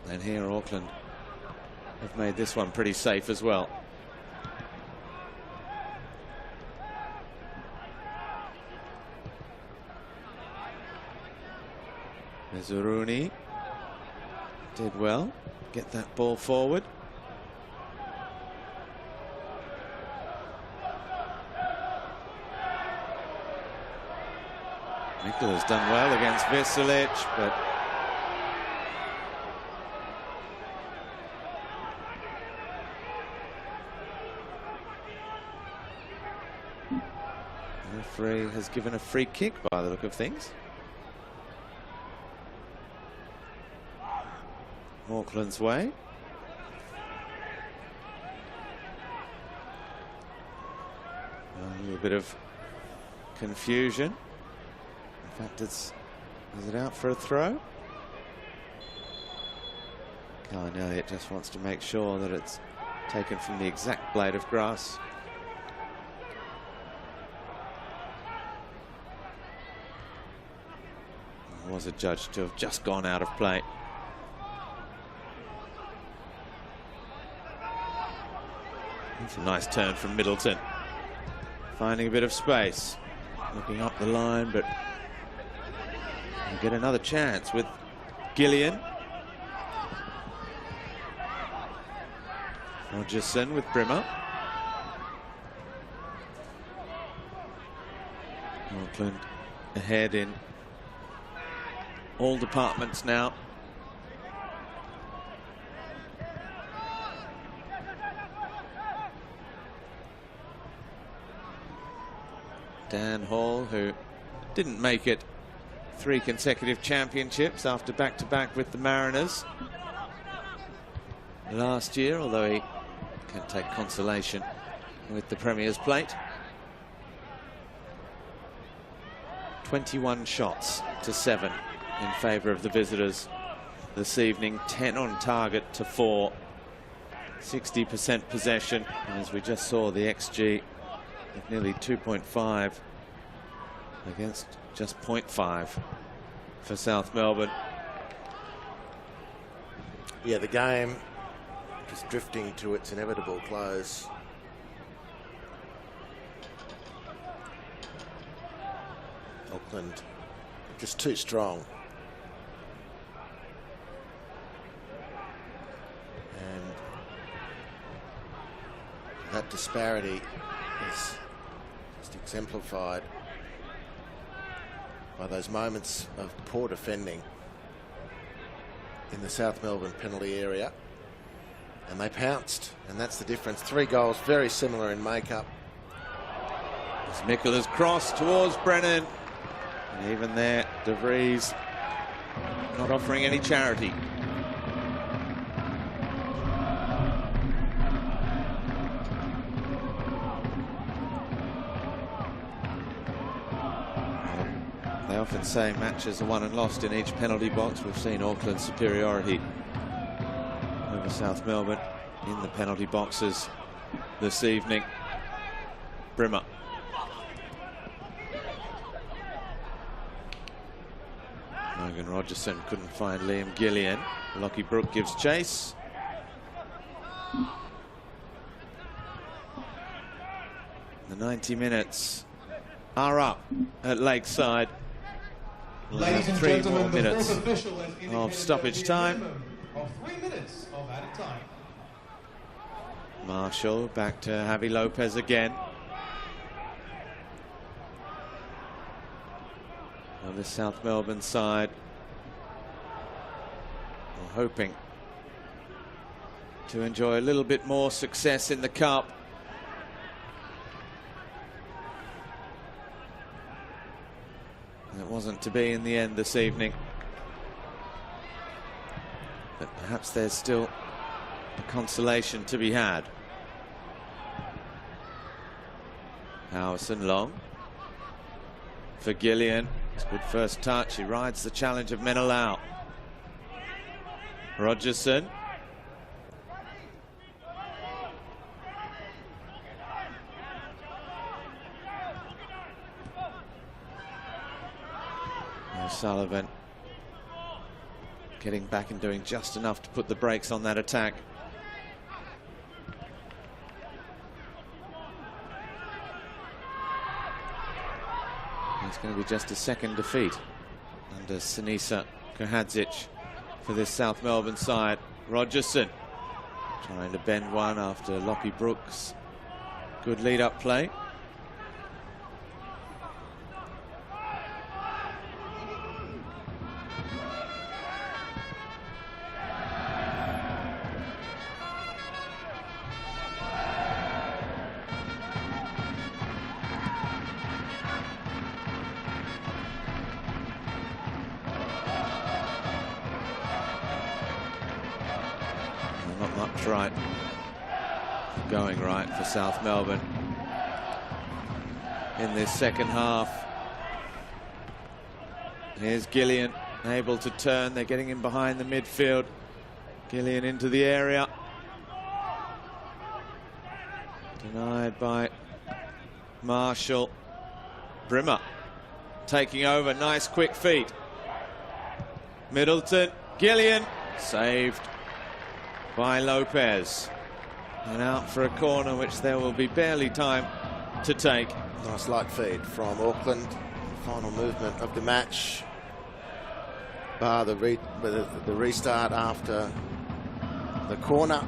And here Auckland have made this one pretty safe as well. Mezuruni did well, get that ball forward. Mikkel's done well against Veselic, but the referee has given a free kick by the look of things. Auckland's way. A little bit of confusion. In fact, is it out for a throw? Colin Elliott just wants to make sure that it's taken from the exact blade of grass. Was adjudged to have just gone out of play. It's a nice turn from Middleton. Finding a bit of space. Looking up the line, but we'll get another chance with Gillian. Rogerson with Brimmer. Auckland ahead in all departments now. Dan Hall, who didn't make it 3 consecutive championships after back-to-back with the Mariners last year, although he can take consolation with the Premier's plate. 21 shots to 7 in favour of the visitors this evening, 10 on target to 4, 60% possession, and as we just saw, the XG of nearly 2.5 against just 0.5 for South Melbourne. Yeah, the game just drifting to its inevitable close. Auckland just too strong. And that disparity is just exemplified by those moments of poor defending in the South Melbourne penalty area. And they pounced, and that's the difference. 3 goals, very similar in makeup. As Mickle's cross towards Brennan. And even there, De Vries not offering any charity. They often say matches are won and lost in each penalty box. We've seen Auckland's superiority over South Melbourne in the penalty boxes this evening. Brimmer. Logan Rogerson couldn't find Liam Gillian. Lockie Brook gives chase. The 90 minutes are up at Lakeside. Ladies and 3 gentlemen, more the minutes fourth official has indicated of stoppage time. of 3 minutes of added time. Marshall back to Javi Lopez again. On the South Melbourne side, we're hoping to enjoy a little bit more success in the Cup. It wasn't to be in the end this evening. But perhaps there's still a consolation to be had. Howison long for Gillian. It's a good first touch. He rides the challenge of Menelau. Rogerson. Sullivan getting back and doing just enough to put the brakes on that attack. It's going to be just a second defeat under Sinisa Kohadzic for this South Melbourne side. Rogerson trying to bend one after Lockie Brooks. Good lead-up play. Not much right going right for South Melbourne in this second half. Here's Gillian able to turn. They're getting him behind the midfield. Gillian into the area. Denied by Marshall. Brimmer taking over. Nice quick feet. Middleton. Gillian saved by Lopez. And out for a corner which there will be barely time to take. Nice light feed from Auckland. Final movement of the match. Bar the restart after the corner.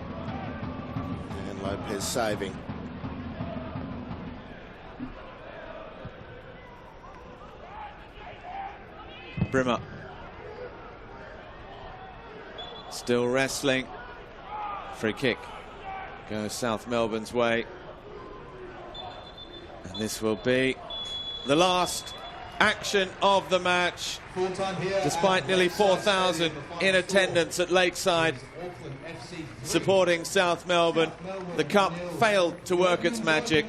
And Lopez saving. Brimmer. Still wrestling. Free kick goes South Melbourne's way. And this will be the last action of the match. Despite nearly 4,000 in attendance at Lakeside supporting South Melbourne, the Cup failed to work its magic.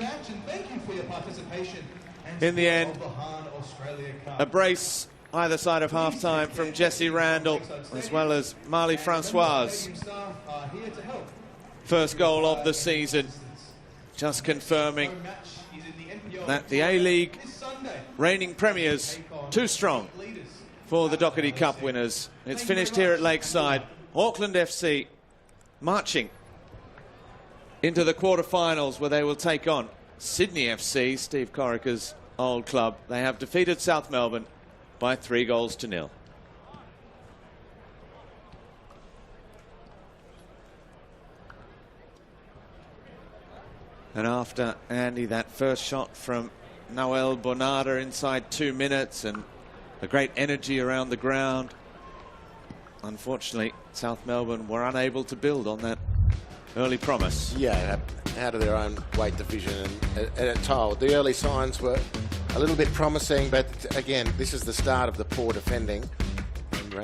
In the end, a brace either side of half-time from Jesse Randall as well as Marley Francois. First goal of the season, just confirming that the A-League reigning premiers too strong for the Doherty Cup winners. It's finished here at Lakeside. Auckland FC marching into the quarterfinals where they will take on Sydney FC, Steve Corica's Old Club. They have defeated South Melbourne by 3-0. And after, Andy, that first shot from Noel Bonada inside 2 minutes and the great energy around the ground, unfortunately, South Melbourne were unable to build on that early promise. Yeah, out of their own weight division and told. The early signs were a little bit promising, but again, this is the start of the poor defending.